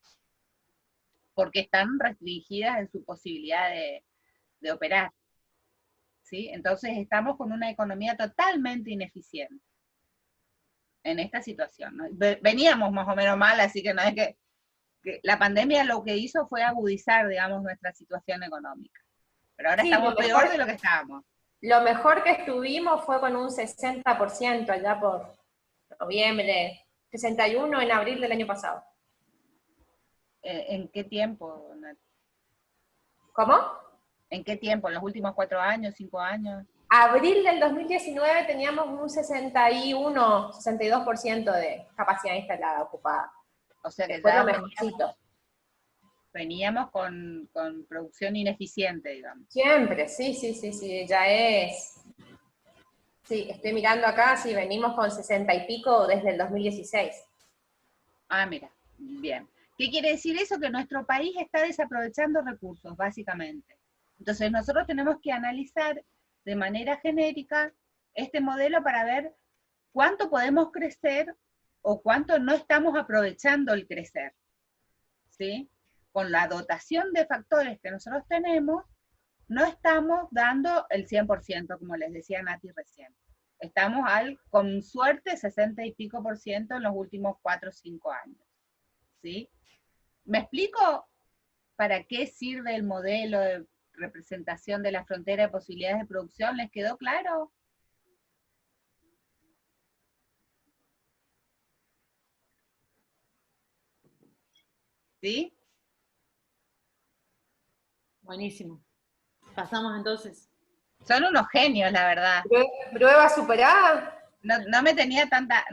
porque están restringidas en su posibilidad de operar, ¿sí? Entonces estamos con una economía totalmente ineficiente en esta situación, ¿no? Veníamos más o menos mal, así que no es que la pandemia lo que hizo fue agudizar, digamos, nuestra situación económica. Pero ahora Sí, estamos peor de lo que estábamos. lo mejor que estuvimos fue con un 60% allá por noviembre, 61 en abril del año pasado. ¿En qué tiempo, Nati? ¿Cómo? ¿En qué tiempo? ¿En los últimos 4 años, 5 años? Abril del 2019 teníamos un 61, 62% de capacidad instalada ocupada. O sea que fue ya lo mejorcito. veníamos con producción ineficiente, digamos. Siempre, sí, ya es. Sí, estoy mirando acá, sí, venimos con 60 y pico desde el 2016. Ah, mira, bien. ¿Qué quiere decir eso? Que nuestro país está desaprovechando recursos, básicamente. Entonces nosotros tenemos que analizar de manera genérica este modelo para ver cuánto podemos crecer o cuánto no estamos aprovechando el crecer, ¿sí? Con la dotación de factores que nosotros tenemos, no estamos dando el 100%, como les decía Nati recién. Estamos con suerte, 60 y pico por ciento en los últimos 4 o 5 años, ¿sí? ¿Me explico para qué sirve el modelo de representación de la frontera de posibilidades de producción? ¿Les quedó claro? ¿Sí? Buenísimo. Pasamos entonces. Son unos genios, la verdad. Prueba superada. No me tenía tanta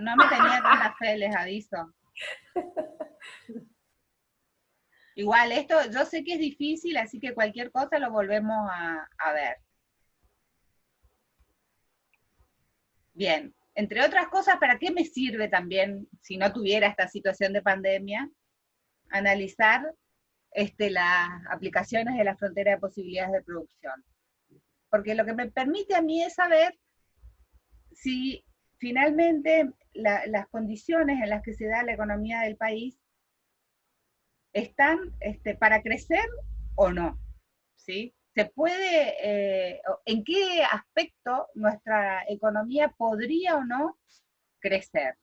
fe, les aviso. Igual, esto yo sé que es difícil, así que cualquier cosa lo volvemos a ver. Bien, entre otras cosas, ¿para qué me sirve también, si no tuviera esta situación de pandemia, analizar las aplicaciones de la frontera de posibilidades de producción? Porque lo que me permite a mí es saber si finalmente las condiciones en las que se da la economía del país están para crecer o no, ¿sí? Se puede, ¿en qué aspecto nuestra economía podría o no crecer?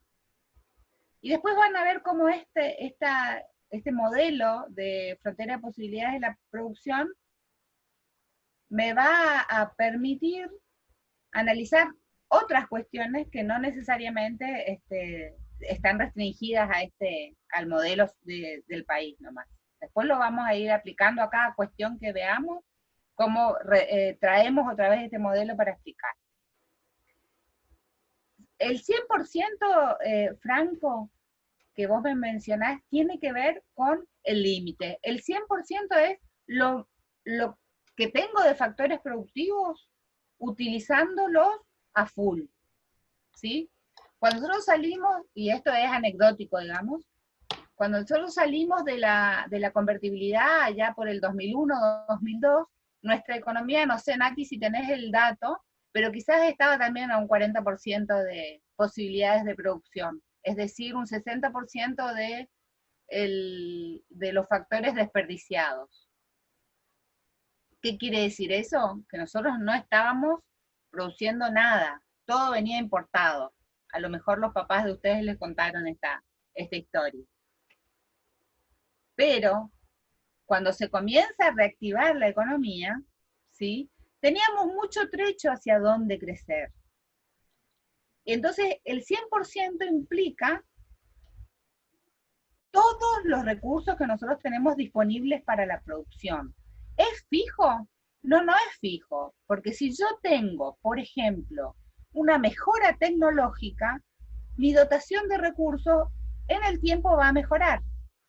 Y después van a ver cómo este modelo de frontera de posibilidades de la producción me va a permitir analizar otras cuestiones que no necesariamente están restringidas al modelo del país nomás. Después lo vamos a ir aplicando a cada cuestión que veamos, cómo traemos otra vez este modelo para explicar. El 100%, Franco, que vos me mencionás, tiene que ver con el límite. El 100% es lo que tengo de factores productivos utilizándolos a full, ¿sí? Cuando nosotros salimos, y esto es anecdótico, digamos, Cuando nosotros salimos de la convertibilidad allá por el 2001, 2002, nuestra economía, no sé, Nati, si tenés el dato, pero quizás estaba también a un 40% de posibilidades de producción, es decir, un 60% de los factores desperdiciados. ¿Qué quiere decir eso? Que nosotros no estábamos produciendo nada, todo venía importado. A lo mejor los papás de ustedes les contaron esta historia. Pero cuando se comienza a reactivar la economía, ¿sí? Teníamos mucho trecho hacia dónde crecer. Y entonces el 100% implica todos los recursos que nosotros tenemos disponibles para la producción. ¿Es fijo? No, no es fijo, porque si yo tengo, por ejemplo, una mejora tecnológica, mi dotación de recursos en el tiempo va a mejorar.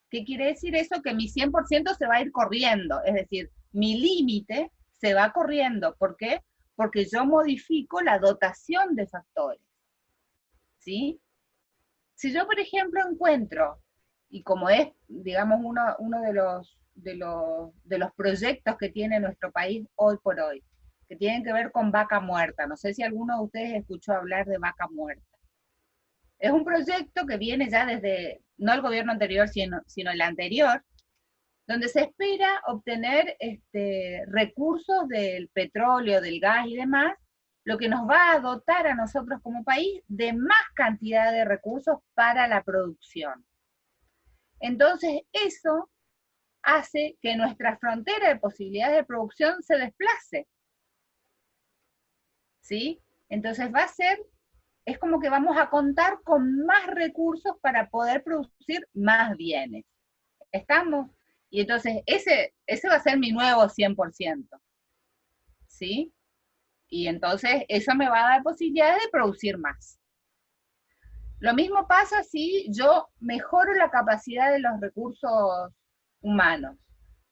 ¿Qué quiere decir eso? Que mi 100% se va a ir corriendo, es decir, mi límite se va corriendo. ¿Por qué? Porque yo modifico la dotación de factores, ¿sí? Si yo, por ejemplo, encuentro, y como es, digamos, uno de los proyectos que tiene nuestro país hoy por hoy, que tienen que ver con vaca muerta, no sé si alguno de ustedes escuchó hablar de vaca muerta. Es un proyecto que viene ya desde, no el gobierno anterior, sino el anterior, donde se espera obtener recursos del petróleo, del gas y demás, lo que nos va a dotar a nosotros como país de más cantidad de recursos para la producción. Entonces, eso hace que nuestra frontera de posibilidades de producción se desplace, ¿sí? Entonces va a ser, es como que vamos a contar con más recursos para poder producir más bienes. ¿Estamos? Y entonces ese va a ser mi nuevo 100%, ¿sí? Y entonces eso me va a dar posibilidades de producir más. Lo mismo pasa si yo mejoro la capacidad de los recursos humanos.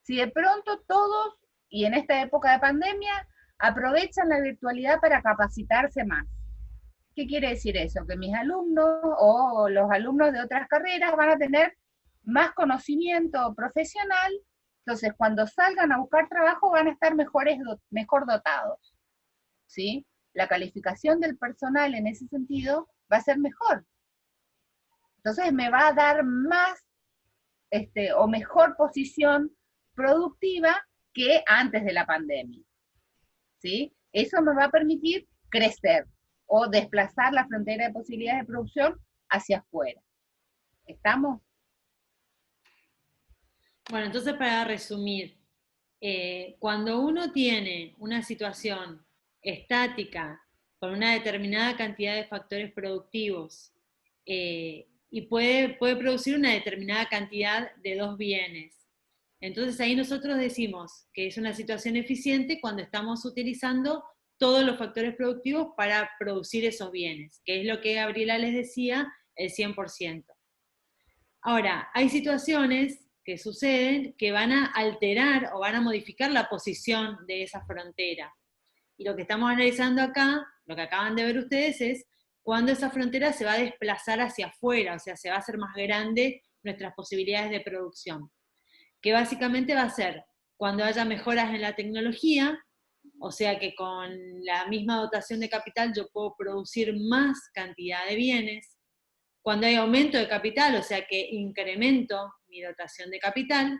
Si de pronto todos, y en esta época de pandemia, aprovechan la virtualidad para capacitarse más. ¿Qué quiere decir eso? Que mis alumnos o los alumnos de otras carreras van a tener más conocimiento profesional, entonces cuando salgan a buscar trabajo van a estar mejor dotados, ¿sí? La calificación del personal en ese sentido va a ser mejor. Entonces me va a dar más o mejor posición productiva que antes de la pandemia, ¿sí? Eso me va a permitir crecer o desplazar la frontera de posibilidades de producción hacia afuera. ¿Estamos? Bueno, entonces para resumir, cuando uno tiene una situación estática con una determinada cantidad de factores productivos y puede producir una determinada cantidad de dos bienes, entonces ahí nosotros decimos que es una situación eficiente cuando estamos utilizando todos los factores productivos para producir esos bienes, que es lo que Gabriela les decía, el 100%. Ahora, hay situaciones que suceden que van a alterar o van a modificar la posición de esa frontera. Y lo que estamos analizando acá, lo que acaban de ver ustedes, es cuando esa frontera se va a desplazar hacia afuera, o sea, se va a hacer más grande nuestras posibilidades de producción. Que básicamente va a ser cuando haya mejoras en la tecnología, o sea que con la misma dotación de capital yo puedo producir más cantidad de bienes. Cuando hay aumento de capital, o sea que incremento mi dotación de capital.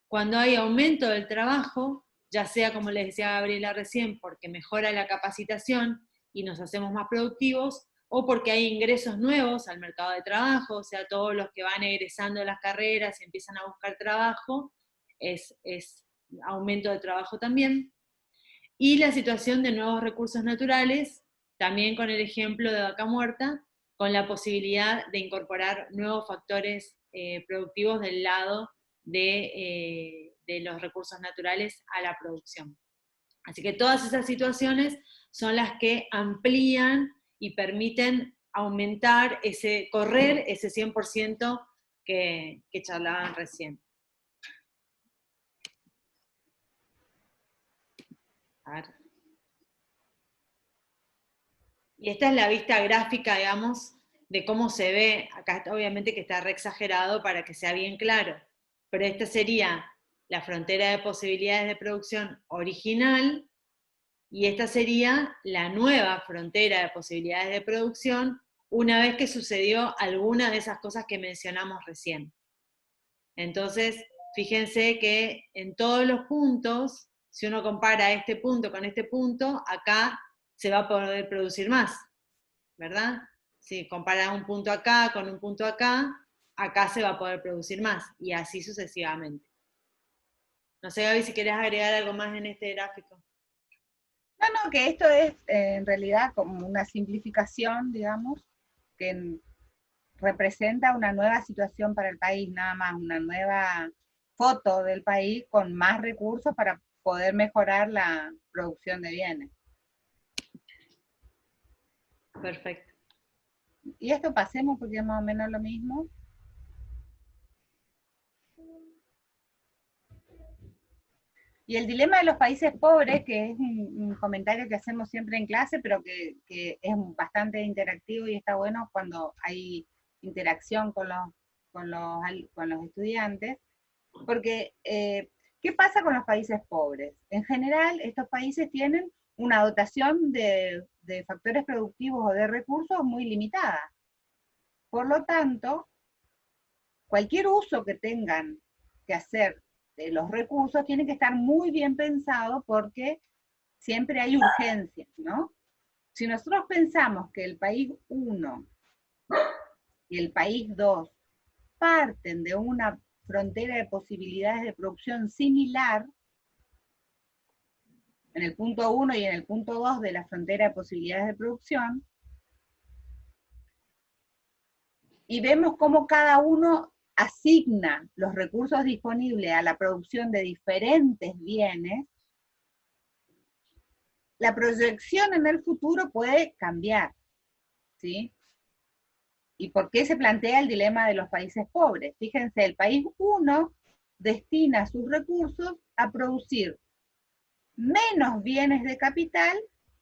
Cuando hay aumento del trabajo, ya sea como les decía Gabriela recién, porque mejora la capacitación y nos hacemos más productivos, o porque hay ingresos nuevos al mercado de trabajo, o sea, todos los que van egresando de las carreras y empiezan a buscar trabajo, es aumento de trabajo también. Y la situación de nuevos recursos naturales, también con el ejemplo de vaca muerta, con la posibilidad de incorporar nuevos factores productivos del lado de los recursos naturales a la producción. Así que todas esas situaciones son las que amplían y permiten aumentar correr ese 100% que charlaban recién. A ver. Y esta es la vista gráfica, digamos, de cómo se ve, acá obviamente que está re exagerado para que sea bien claro, pero esta sería la frontera de posibilidades de producción original, y esta sería la nueva frontera de posibilidades de producción una vez que sucedió alguna de esas cosas que mencionamos recién. Entonces, fíjense que en todos los puntos, si uno compara este punto con este punto, acá se va a poder producir más, ¿verdad? Si compara un punto acá con un punto acá, acá se va a poder producir más, y así sucesivamente. No sé, Gaby, si querés agregar algo más en este gráfico. No, que esto es en realidad como una simplificación, digamos, que representa una nueva situación para el país, nada más, una nueva foto del país con más recursos para poder mejorar la producción de bienes. Perfecto. Y esto pasemos porque es más o menos lo mismo. Y el dilema de los países pobres, que es un comentario que hacemos siempre en clase, pero que es bastante interactivo y está bueno cuando hay interacción con los estudiantes, porque ¿qué pasa con los países pobres? En general, estos países tienen una dotación de factores productivos o de recursos muy limitada. Por lo tanto, cualquier uso que tengan que hacer de los recursos tiene que estar muy bien pensado porque siempre hay urgencias, ¿no? Si nosotros pensamos que el país 1 y el país 2 parten de una frontera de posibilidades de producción similar, en el punto 1 y en el punto 2 de la frontera de posibilidades de producción, y vemos cómo cada uno asigna los recursos disponibles a la producción de diferentes bienes, la proyección en el futuro puede cambiar, ¿sí? ¿Y por qué se plantea el dilema de los países pobres? Fíjense, el país 1 destina sus recursos a producir menos bienes de capital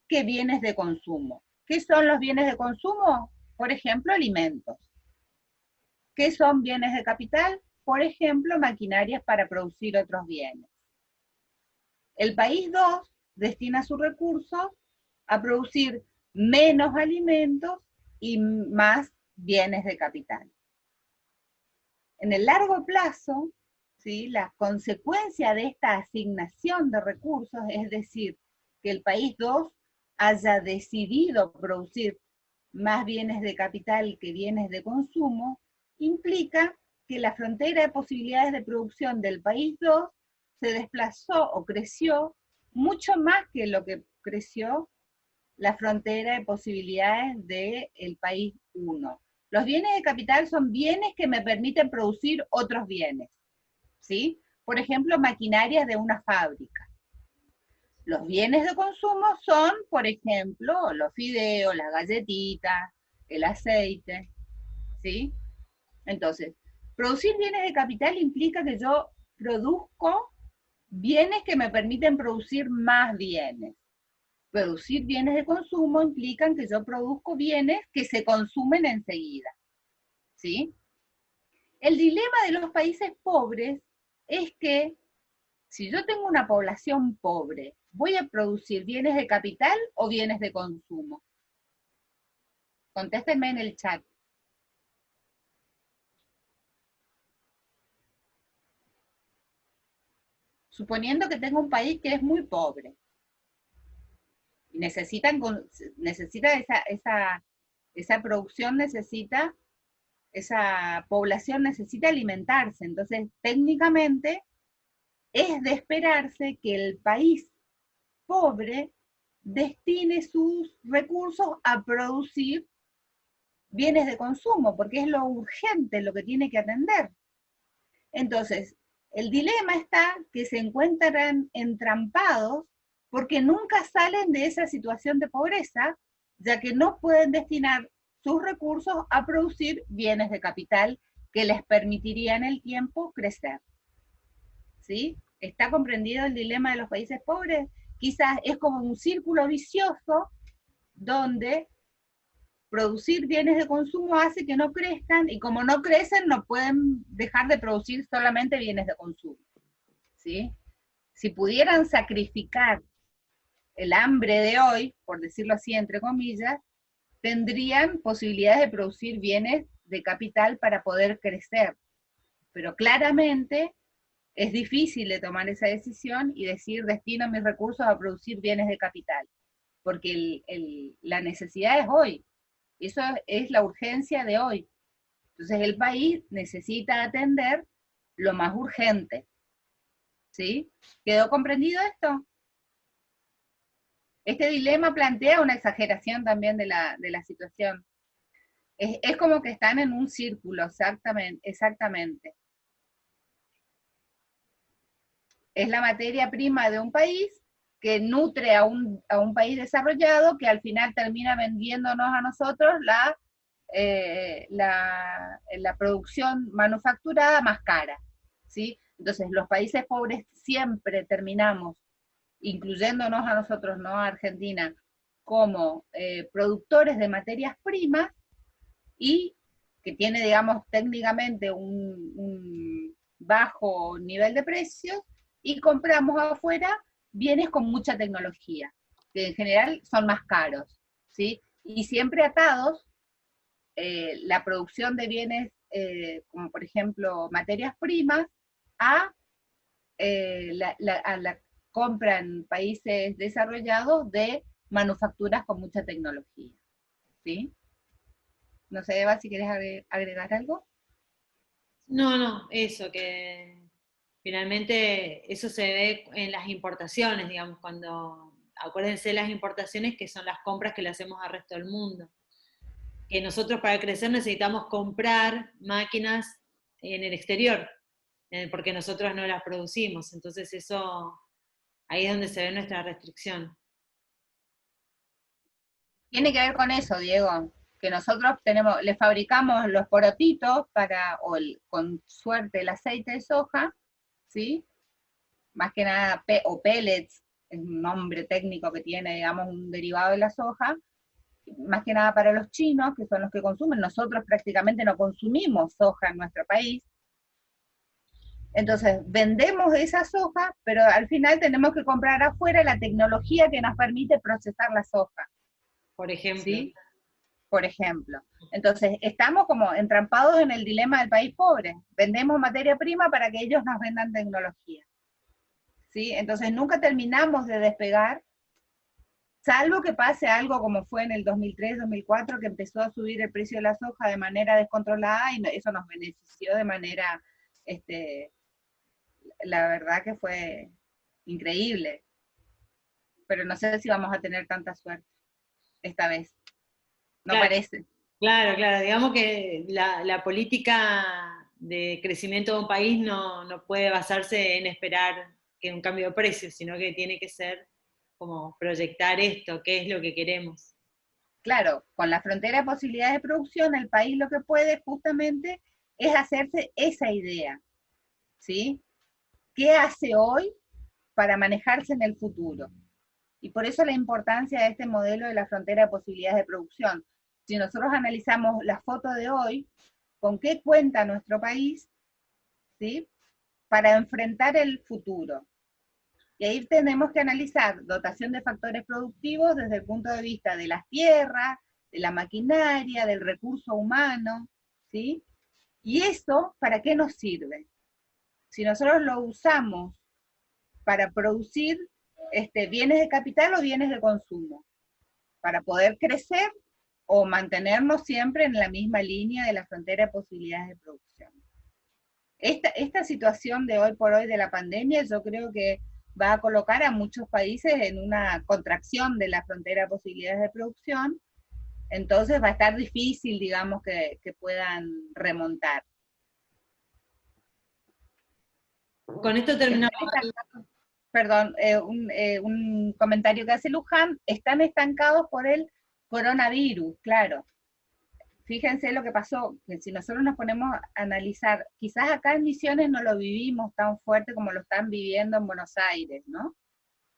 que bienes de consumo. ¿Qué son los bienes de consumo? Por ejemplo, alimentos. ¿Qué son bienes de capital? Por ejemplo, maquinarias para producir otros bienes. El país 2 destina sus recursos a producir menos alimentos y más bienes de capital. En el largo plazo, ¿sí?, la consecuencia de esta asignación de recursos, es decir, que el país 2 haya decidido producir más bienes de capital que bienes de consumo, implica que la frontera de posibilidades de producción del país 2 se desplazó o creció mucho más que lo que creció la frontera de posibilidades del país 1. Los bienes de capital son bienes que me permiten producir otros bienes, ¿sí? Por ejemplo, maquinarias de una fábrica. Los bienes de consumo son, por ejemplo, los fideos, las galletitas, el aceite, ¿sí? Entonces, producir bienes de capital implica que yo produzco bienes que me permiten producir más bienes. Producir bienes de consumo implican que yo produzco bienes que se consumen enseguida, ¿sí? El dilema de los países pobres es que si yo tengo una población pobre, ¿voy a producir bienes de capital o bienes de consumo? Contéstenme en el chat. Suponiendo que tengo un país que es muy pobre, y necesita esa producción, esa población necesita alimentarse, entonces técnicamente es de esperarse que el país pobre destine sus recursos a producir bienes de consumo, porque es lo urgente lo que tiene que atender. Entonces, el dilema está que se encuentran entrampados porque nunca salen de esa situación de pobreza, ya que no pueden destinar sus recursos a producir bienes de capital que les permitiría en el tiempo crecer. ¿Sí? ¿Está comprendido el dilema de los países pobres? Quizás es como un círculo vicioso donde producir bienes de consumo hace que no crezcan, y como no crecen, no pueden dejar de producir solamente bienes de consumo, ¿sí? Si pudieran sacrificar el hambre de hoy, por decirlo así, entre comillas, tendrían posibilidades de producir bienes de capital para poder crecer. Pero claramente es difícil de tomar esa decisión y decir, destino mis recursos a producir bienes de capital, porque la necesidad es hoy. Eso es la urgencia de hoy. Entonces el país necesita atender lo más urgente. ¿Sí? ¿Quedó comprendido esto? Este dilema plantea una exageración también de la situación. Es como que están en un círculo, exactamente. Es la materia prima de un país que nutre a un país desarrollado, que al final termina vendiéndonos a nosotros la producción manufacturada más cara, ¿sí? Entonces los países pobres siempre terminamos, incluyéndonos a nosotros, ¿no? A Argentina, como productores de materias primas, y que tiene, digamos, técnicamente un bajo nivel de precios, y compramos afuera bienes con mucha tecnología, que en general son más caros, ¿sí? Y siempre atados la producción de bienes, como por ejemplo materias primas, a, a la compra en países desarrollados de manufacturas con mucha tecnología, ¿sí? No sé, Eva, si quieres agregar algo. No, eso, que finalmente eso se ve en las importaciones, digamos, cuando, acuérdense las importaciones que son las compras que le hacemos al resto del mundo. Que nosotros para crecer necesitamos comprar máquinas en el exterior, porque nosotros no las producimos. Entonces eso, ahí es donde se ve nuestra restricción. Tiene que ver con eso, Diego, que nosotros le fabricamos los porotitos con suerte el aceite de soja, ¿sí? Más que nada, o pellets, es un nombre técnico que tiene, digamos, un derivado de la soja, más que nada para los chinos, que son los que consumen. Nosotros prácticamente no consumimos soja en nuestro país. Entonces, vendemos esa soja, pero al final tenemos que comprar afuera la tecnología que nos permite procesar la soja. Por ejemplo. ¿Sí? Por ejemplo. Entonces, estamos como entrampados en el dilema del país pobre. Vendemos materia prima para que ellos nos vendan tecnología. ¿Sí? Entonces, nunca terminamos de despegar, salvo que pase algo como fue en el 2003-2004, que empezó a subir el precio de la soja de manera descontrolada, y eso nos benefició de manera, la verdad que fue increíble. Pero no sé si vamos a tener tanta suerte esta vez. No claro, parece. Claro. Digamos que la política de crecimiento de un país no puede basarse en esperar que un cambio de precios, sino que tiene que ser como proyectar esto, qué es lo que queremos. Claro, con la frontera de posibilidades de producción, el país lo que puede justamente es hacerse esa idea, ¿sí? ¿Qué hace hoy para manejarse en el futuro? Y por eso la importancia de este modelo de la frontera de posibilidades de producción. Si nosotros analizamos la foto de hoy, ¿con qué cuenta nuestro país, ¿sí? Para enfrentar el futuro? Y ahí tenemos que analizar dotación de factores productivos desde el punto de vista de las tierras, de la maquinaria, del recurso humano, ¿sí? ¿Y eso para qué nos sirve? Si nosotros lo usamos para producir bienes de capital o bienes de consumo, para poder crecer o mantenernos siempre en la misma línea de la frontera de posibilidades de producción. Esta situación de hoy por hoy de la pandemia, yo creo que va a colocar a muchos países en una contracción de la frontera de posibilidades de producción. Entonces va a estar difícil, digamos, que puedan remontar. Con esto terminamos. Perdón, un comentario que hace Luján: están estancados por el coronavirus, claro. Fíjense lo que pasó, que si nosotros nos ponemos a analizar, quizás acá en Misiones no lo vivimos tan fuerte como lo están viviendo en Buenos Aires, ¿no?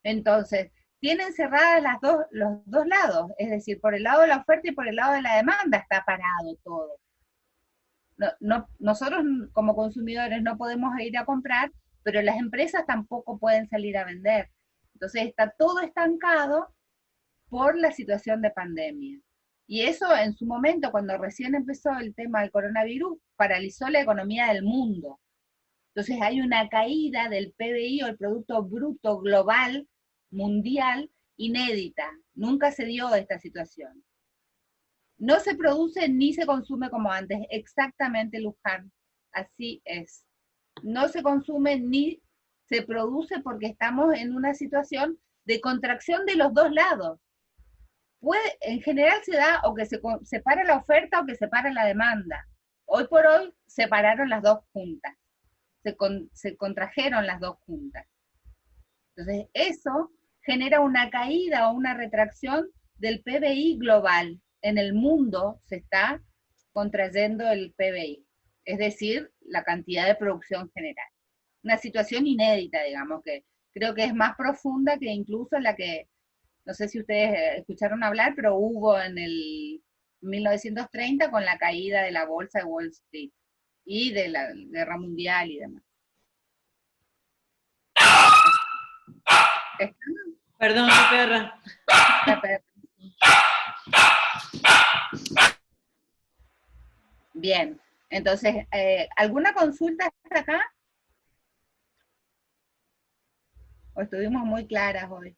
Entonces, tienen cerradas los dos lados, es decir, por el lado de la oferta y por el lado de la demanda está parado todo. Nosotros como consumidores no podemos ir a comprar, pero las empresas tampoco pueden salir a vender. Entonces está todo estancado por la situación de pandemia. Y eso en su momento, cuando recién empezó el tema del coronavirus, paralizó la economía del mundo. Entonces hay una caída del PBI o el Producto Bruto Global Mundial inédita. Nunca se dio esta situación. No se produce ni se consume como antes, exactamente, Luján. Así es. No se consume ni se produce porque estamos en una situación de contracción de los dos lados. En general se da o que se separa la oferta o que separa la demanda. Hoy por hoy separaron las dos juntas. Se contrajeron las dos juntas. Entonces, eso genera una caída o una retracción del PBI global. En el mundo se está contrayendo el PBI, es decir, la cantidad de producción general. Una situación inédita, digamos, que creo que es más profunda que incluso la que, no sé si ustedes escucharon hablar, pero hubo en el 1930 con la caída de la bolsa de Wall Street y de la guerra mundial y demás. Perdón, mi perra. Bien, entonces, ¿alguna consulta hasta acá? ¿O estuvimos muy claras hoy?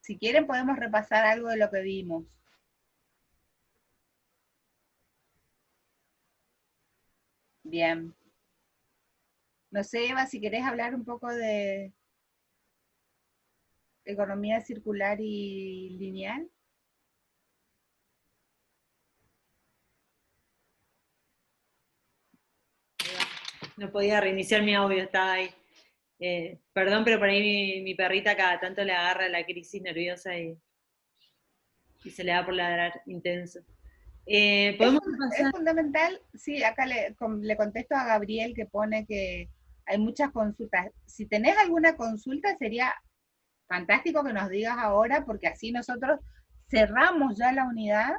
Si quieren podemos repasar algo de lo que vimos. Bien. No sé, Eva, si querés hablar un poco de economía circular y lineal. No podía reiniciar mi audio, estaba ahí. Perdón, pero por ahí mi perrita cada tanto le agarra la crisis nerviosa y se le da por ladrar intenso. ¿Podemos es fundamental, sí, acá le contesto a Gabriel que pone que hay muchas consultas. Si tenés alguna consulta sería fantástico que nos digas ahora, porque así nosotros cerramos ya la unidad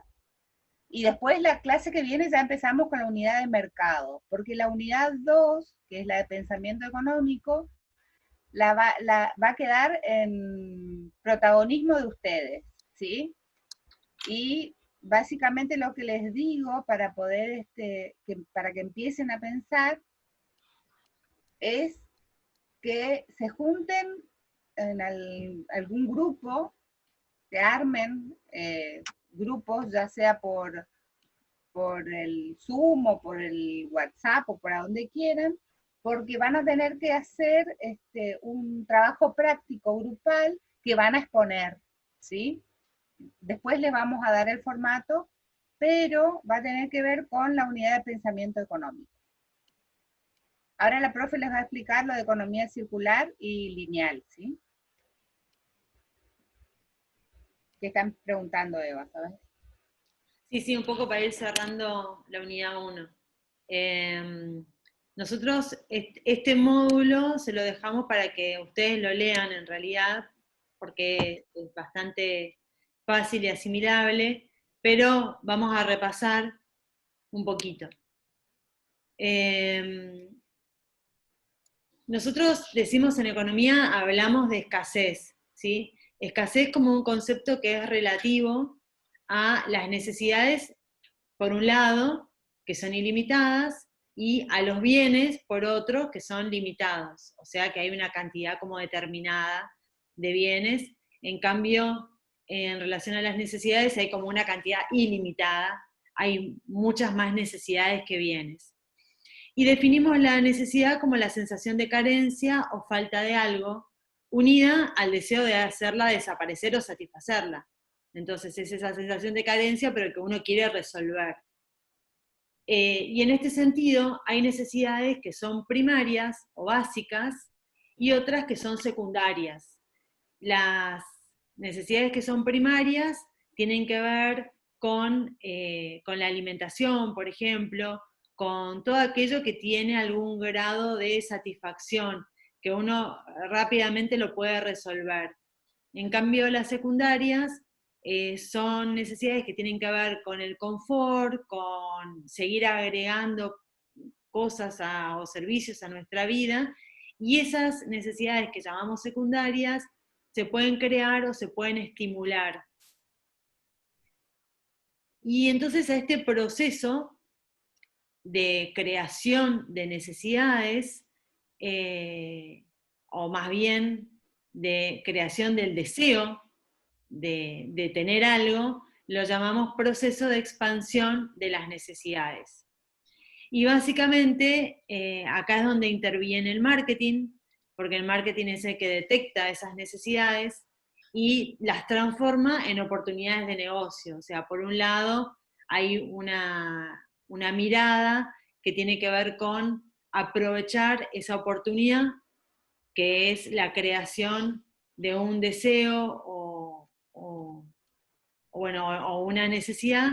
y después la clase que viene ya empezamos con la unidad de mercado, porque la unidad 2, que es la de pensamiento económico, va a quedar en protagonismo de ustedes, ¿sí? Y básicamente lo que les digo para poder, para que empiecen a pensar, es que se junten en algún grupo, que armen grupos, ya sea por el Zoom o por el WhatsApp o por donde quieran, porque van a tener que hacer un trabajo práctico grupal que van a exponer, ¿sí? Después les vamos a dar el formato, pero va a tener que ver con la unidad de pensamiento económico. Ahora la profe les va a explicar lo de economía circular y lineal, ¿sí? ¿Qué están preguntando, Eva, sabes? Sí, un poco para ir cerrando la unidad 1. Nosotros este módulo se lo dejamos para que ustedes lo lean en realidad, porque es bastante fácil y asimilable, pero vamos a repasar un poquito. Nosotros decimos en economía, hablamos de escasez, ¿sí? Escasez como un concepto que es relativo a las necesidades, por un lado, que son ilimitadas, y a los bienes, por otro, que son limitados. O sea que hay una cantidad como determinada de bienes. En cambio, en relación a las necesidades hay como una cantidad ilimitada. Hay muchas más necesidades que bienes. Y definimos la necesidad como la sensación de carencia o falta de algo, unida al deseo de hacerla desaparecer o satisfacerla. Entonces es esa sensación de carencia, pero que uno quiere resolver. Y en este sentido, hay necesidades que son primarias o básicas y otras que son secundarias. Las necesidades que son primarias tienen que ver con la alimentación, por ejemplo, con todo aquello que tiene algún grado de satisfacción, que uno rápidamente lo puede resolver. En cambio, las secundarias son necesidades que tienen que ver con el confort, con seguir agregando cosas o servicios a nuestra vida, y esas necesidades que llamamos secundarias se pueden crear o se pueden estimular. Y entonces a este proceso de creación de necesidades, o más bien de creación del deseo de tener algo, lo llamamos proceso de expansión de las necesidades. Y básicamente acá es donde interviene el marketing, porque el marketing es el que detecta esas necesidades y las transforma en oportunidades de negocio. O sea, por un lado hay una mirada que tiene que ver con aprovechar esa oportunidad, que es la creación de un deseo o una necesidad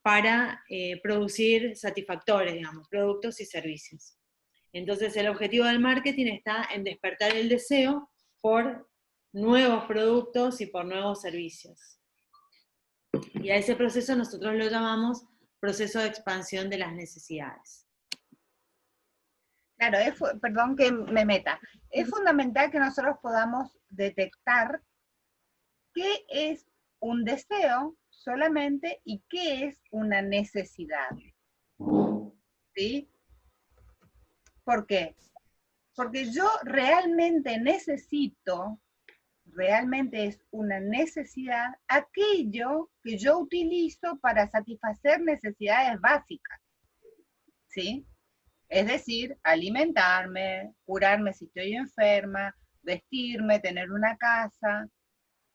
para producir satisfactores, digamos, productos y servicios. Entonces el objetivo del marketing está en despertar el deseo por nuevos productos y por nuevos servicios. Y a ese proceso nosotros lo llamamos proceso de expansión de las necesidades. Claro, perdón que me meta. Es fundamental que nosotros podamos detectar qué es un deseo solamente y qué es una necesidad. ¿Sí? ¿Por qué? Porque yo realmente necesito, realmente es una necesidad, aquello que yo utilizo para satisfacer necesidades básicas. ¿Sí? Es decir, alimentarme, curarme si estoy enferma, vestirme, tener una casa,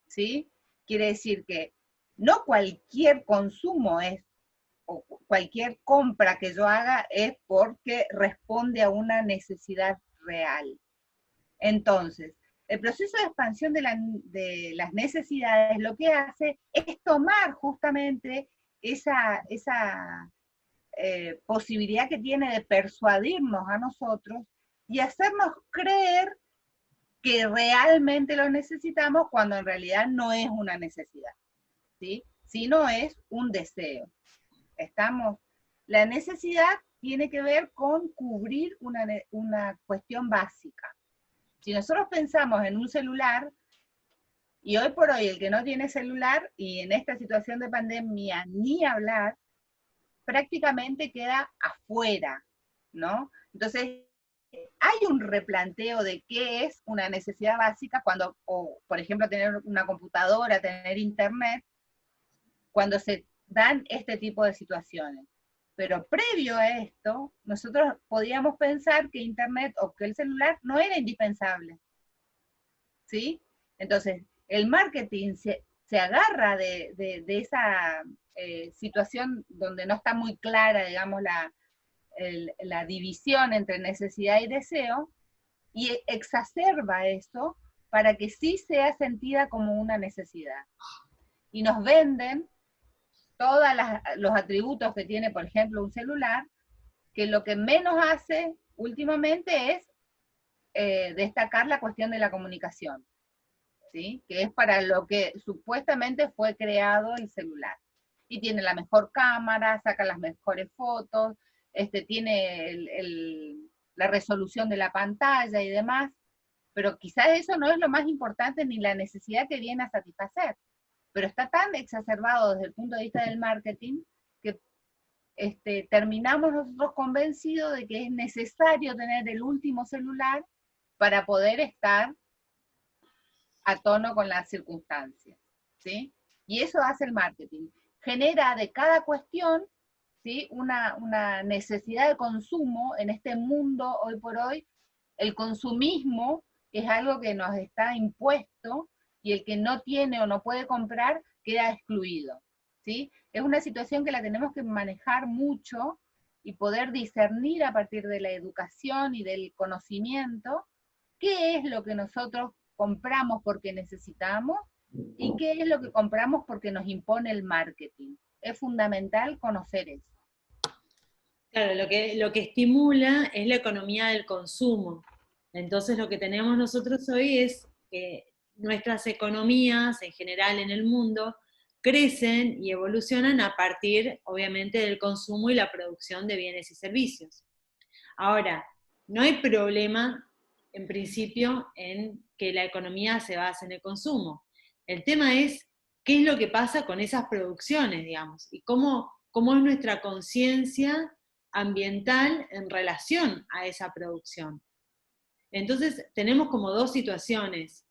¿sí? Quiere decir que no cualquier consumo o cualquier compra que yo haga es porque responde a una necesidad real. Entonces, el proceso de expansión de las necesidades lo que hace es tomar justamente esa posibilidad que tiene de persuadirnos a nosotros y hacernos creer que realmente lo necesitamos cuando en realidad no es una necesidad, ¿sí? Sino es un deseo. La necesidad tiene que ver con cubrir una cuestión básica. Si nosotros pensamos en un celular, y hoy por hoy el que no tiene celular, y en esta situación de pandemia ni hablar, prácticamente queda afuera, ¿no? Entonces, hay un replanteo de qué es una necesidad básica cuando, o por ejemplo, tener una computadora, tener internet, cuando se dan este tipo de situaciones. Pero previo a esto, nosotros podíamos pensar que internet o que el celular no era indispensable, ¿sí? Entonces, el marketing se agarra de esa situación donde no está muy clara, digamos, la división entre necesidad y deseo, y exacerba eso para que sí sea sentida como una necesidad. Y nos venden todos los atributos que tiene, por ejemplo, un celular, que lo que menos hace últimamente es destacar la cuestión de la comunicación, ¿sí? Que es para lo que supuestamente fue creado el celular. Y tiene la mejor cámara, saca las mejores fotos, tiene la resolución de la pantalla y demás, pero quizás eso no es lo más importante ni la necesidad que viene a satisfacer. Pero está tan exacerbado desde el punto de vista del marketing que terminamos nosotros convencidos de que es necesario tener el último celular para poder estar a tono con las circunstancias, ¿sí? Y eso hace el marketing. Genera de cada cuestión, ¿sí? Una necesidad de consumo en este mundo hoy por hoy. El consumismo es algo que nos está impuesto y el que no tiene o no puede comprar queda excluido, ¿sí? Es una situación que la tenemos que manejar mucho y poder discernir a partir de la educación y del conocimiento qué es lo que nosotros compramos porque necesitamos y qué es lo que compramos porque nos impone el marketing. Es fundamental conocer eso. Claro, lo que estimula es la economía del consumo. Entonces lo que tenemos nosotros hoy es que nuestras economías en general en el mundo crecen y evolucionan a partir, obviamente, del consumo y la producción de bienes y servicios. Ahora, no hay problema, en principio, en que la economía se base en el consumo. El tema es qué es lo que pasa con esas producciones, digamos, y cómo es nuestra conciencia ambiental en relación a esa producción. Entonces, tenemos como dos situaciones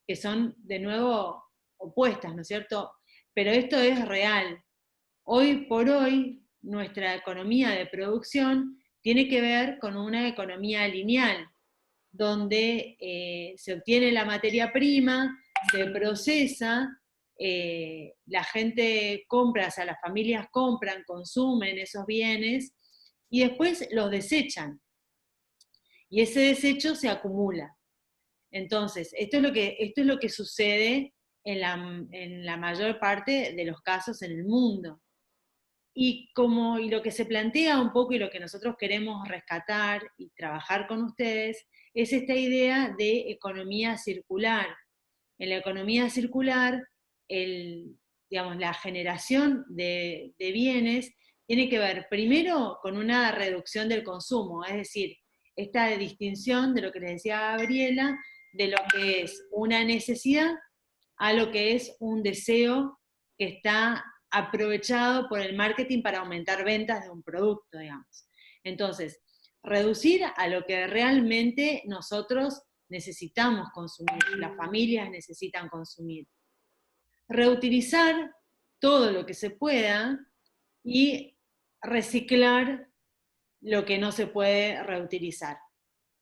que son, de nuevo, opuestas, ¿no es cierto? Pero esto es real. Hoy por hoy, nuestra economía de producción tiene que ver con una economía lineal, donde se obtiene la materia prima, se procesa, la gente compra, o sea, las familias compran, consumen esos bienes y después los desechan. Y ese desecho se acumula. Entonces, esto es lo que sucede en la mayor parte de los casos en el mundo. Y lo que se plantea un poco y lo que nosotros queremos rescatar y trabajar con ustedes es esta idea de economía circular. En la economía circular, digamos, la generación de bienes tiene que ver primero con una reducción del consumo, es decir, esta distinción de lo que les decía Gabriela, de lo que es una necesidad a lo que es un deseo que está aprovechado por el marketing para aumentar ventas de un producto, digamos. Entonces, reducir a lo que realmente nosotros necesitamos consumir, las familias necesitan consumir. Reutilizar todo lo que se pueda y reciclar lo que no se puede reutilizar.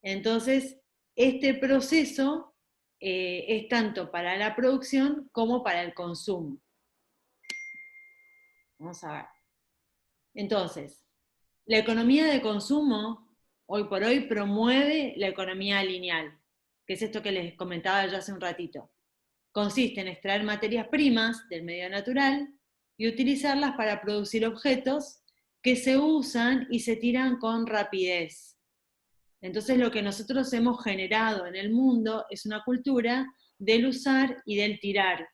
Entonces, este proceso es tanto para la producción como para el consumo. Vamos a ver. Entonces, la economía de consumo, hoy por hoy, promueve la economía lineal, que es esto que les comentaba yo hace un ratito. Consiste en extraer materias primas del medio natural y utilizarlas para producir objetos que se usan y se tiran con rapidez. Entonces lo que nosotros hemos generado en el mundo es una cultura del usar y del tirar.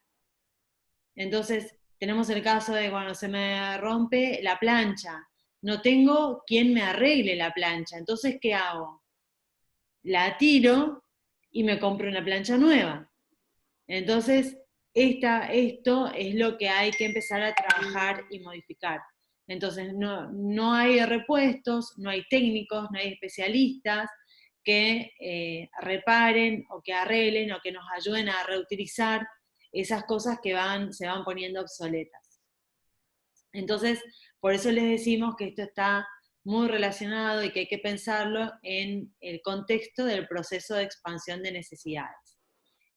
Entonces tenemos el caso de cuando se me rompe la plancha, no tengo quien me arregle la plancha, entonces ¿qué hago? La tiro y me compro una plancha nueva. Entonces esto es lo que hay que empezar a trabajar y modificar. Entonces no hay repuestos, no hay técnicos, no hay especialistas que reparen o que arreglen o que nos ayuden a reutilizar esas cosas que se van poniendo obsoletas. Entonces, por eso les decimos que esto está muy relacionado y que hay que pensarlo en el contexto del proceso de expansión de necesidades,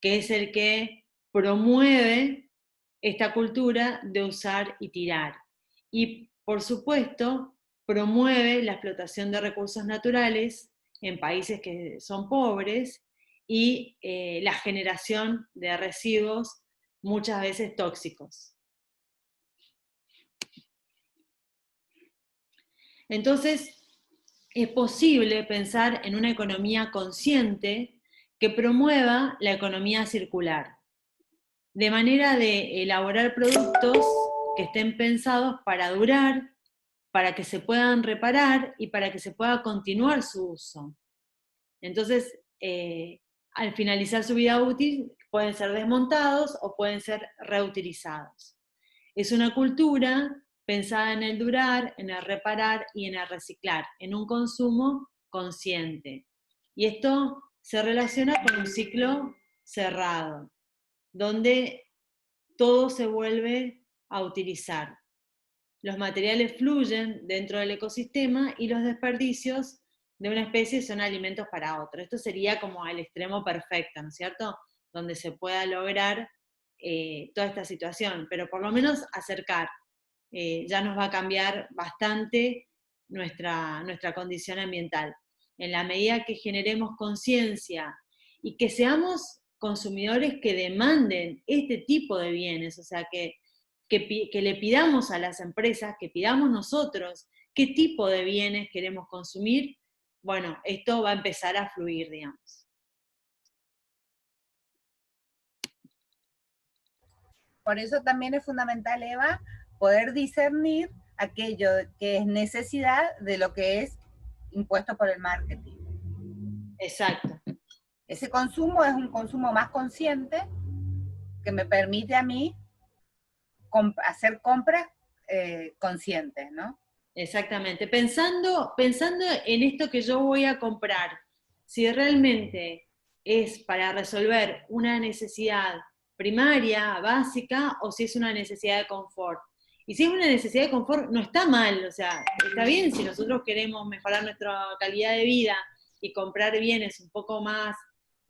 que es el que promueve esta cultura de usar y tirar. Y, por supuesto, promueve la explotación de recursos naturales en países que son pobres y la generación de residuos muchas veces tóxicos. Entonces, es posible pensar en una economía consciente que promueva la economía circular, de manera de elaborar productos que estén pensados para durar, para que se puedan reparar y para que se pueda continuar su uso. Entonces, al finalizar su vida útil, pueden ser desmontados o pueden ser reutilizados. Es una cultura pensada en el durar, en el reparar y en el reciclar, en un consumo consciente. Y esto se relaciona con un ciclo cerrado, donde todo se vuelve a utilizar. Los materiales fluyen dentro del ecosistema y los desperdicios de una especie son alimentos para otra. Esto sería como el extremo perfecto, ¿no es cierto? Donde se pueda lograr toda esta situación, pero por lo menos acercar. Ya nos va a cambiar bastante nuestra condición ambiental. En la medida que generemos conciencia y que seamos consumidores que demanden este tipo de bienes, o sea, que le pidamos a las empresas, que pidamos nosotros qué tipo de bienes queremos consumir, bueno, esto va a empezar a fluir, digamos. Por eso también es fundamental, Eva, poder discernir aquello que es necesidad de lo que es impuesto por el marketing. Exacto. Ese consumo es un consumo más consciente que me permite a mí hacer compras conscientes, ¿no? Exactamente. Pensando en esto que yo voy a comprar, si realmente es para resolver una necesidad primaria, básica, o si es una necesidad de confort. Y si es una necesidad de confort, no está mal, o sea, está bien si nosotros queremos mejorar nuestra calidad de vida y comprar bienes un poco más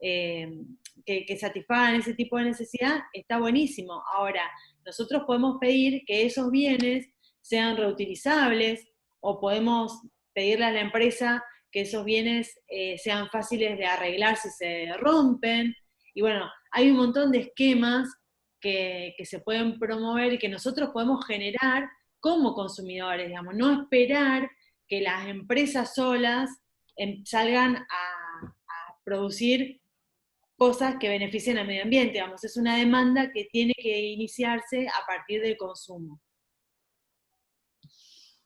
que satisfagan ese tipo de necesidad, está buenísimo. Ahora, nosotros podemos pedir que esos bienes sean reutilizables, o podemos pedirle a la empresa que esos bienes sean fáciles de arreglar si se rompen. Y bueno, hay un montón de esquemas que se pueden promover y que nosotros podemos generar como consumidores, digamos, no esperar que las empresas solas salgan a producir cosas que beneficien al medio ambiente, digamos, es una demanda que tiene que iniciarse a partir del consumo.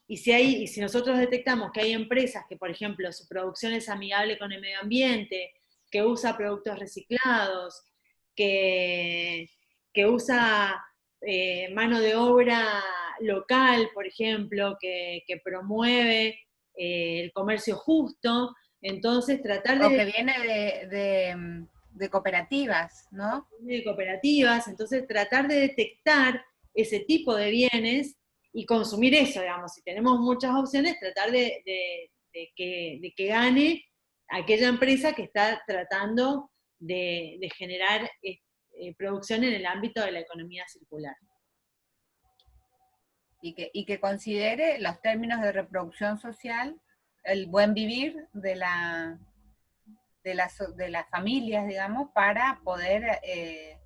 Y si nosotros detectamos que hay empresas que, por ejemplo, su producción es amigable con el medio ambiente, que usa productos reciclados, que usa mano de obra local, por ejemplo, que promueve el comercio justo, entonces tratar O de que viene de cooperativas, ¿no? cooperativas, entonces tratar de detectar ese tipo de bienes y consumir eso, digamos, si tenemos muchas opciones, tratar de que gane aquella empresa que está tratando de generar producción en el ámbito de la economía circular. Y que considere los términos de reproducción social, el buen vivir de las familias, digamos, para poder eh,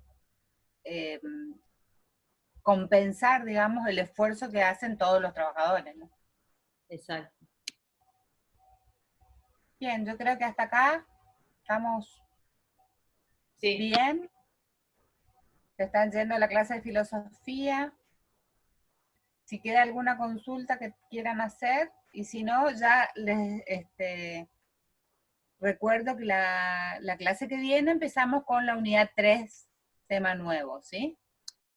compensar, digamos, el esfuerzo que hacen todos los trabajadores, ¿no? Exacto. Bien, yo creo que hasta acá estamos Sí. bien. Se están yendo a la clase de filosofía. Si queda alguna consulta que quieran hacer, y si no, ya les recuerdo que la clase que viene empezamos con la unidad 3, tema nuevo, ¿sí?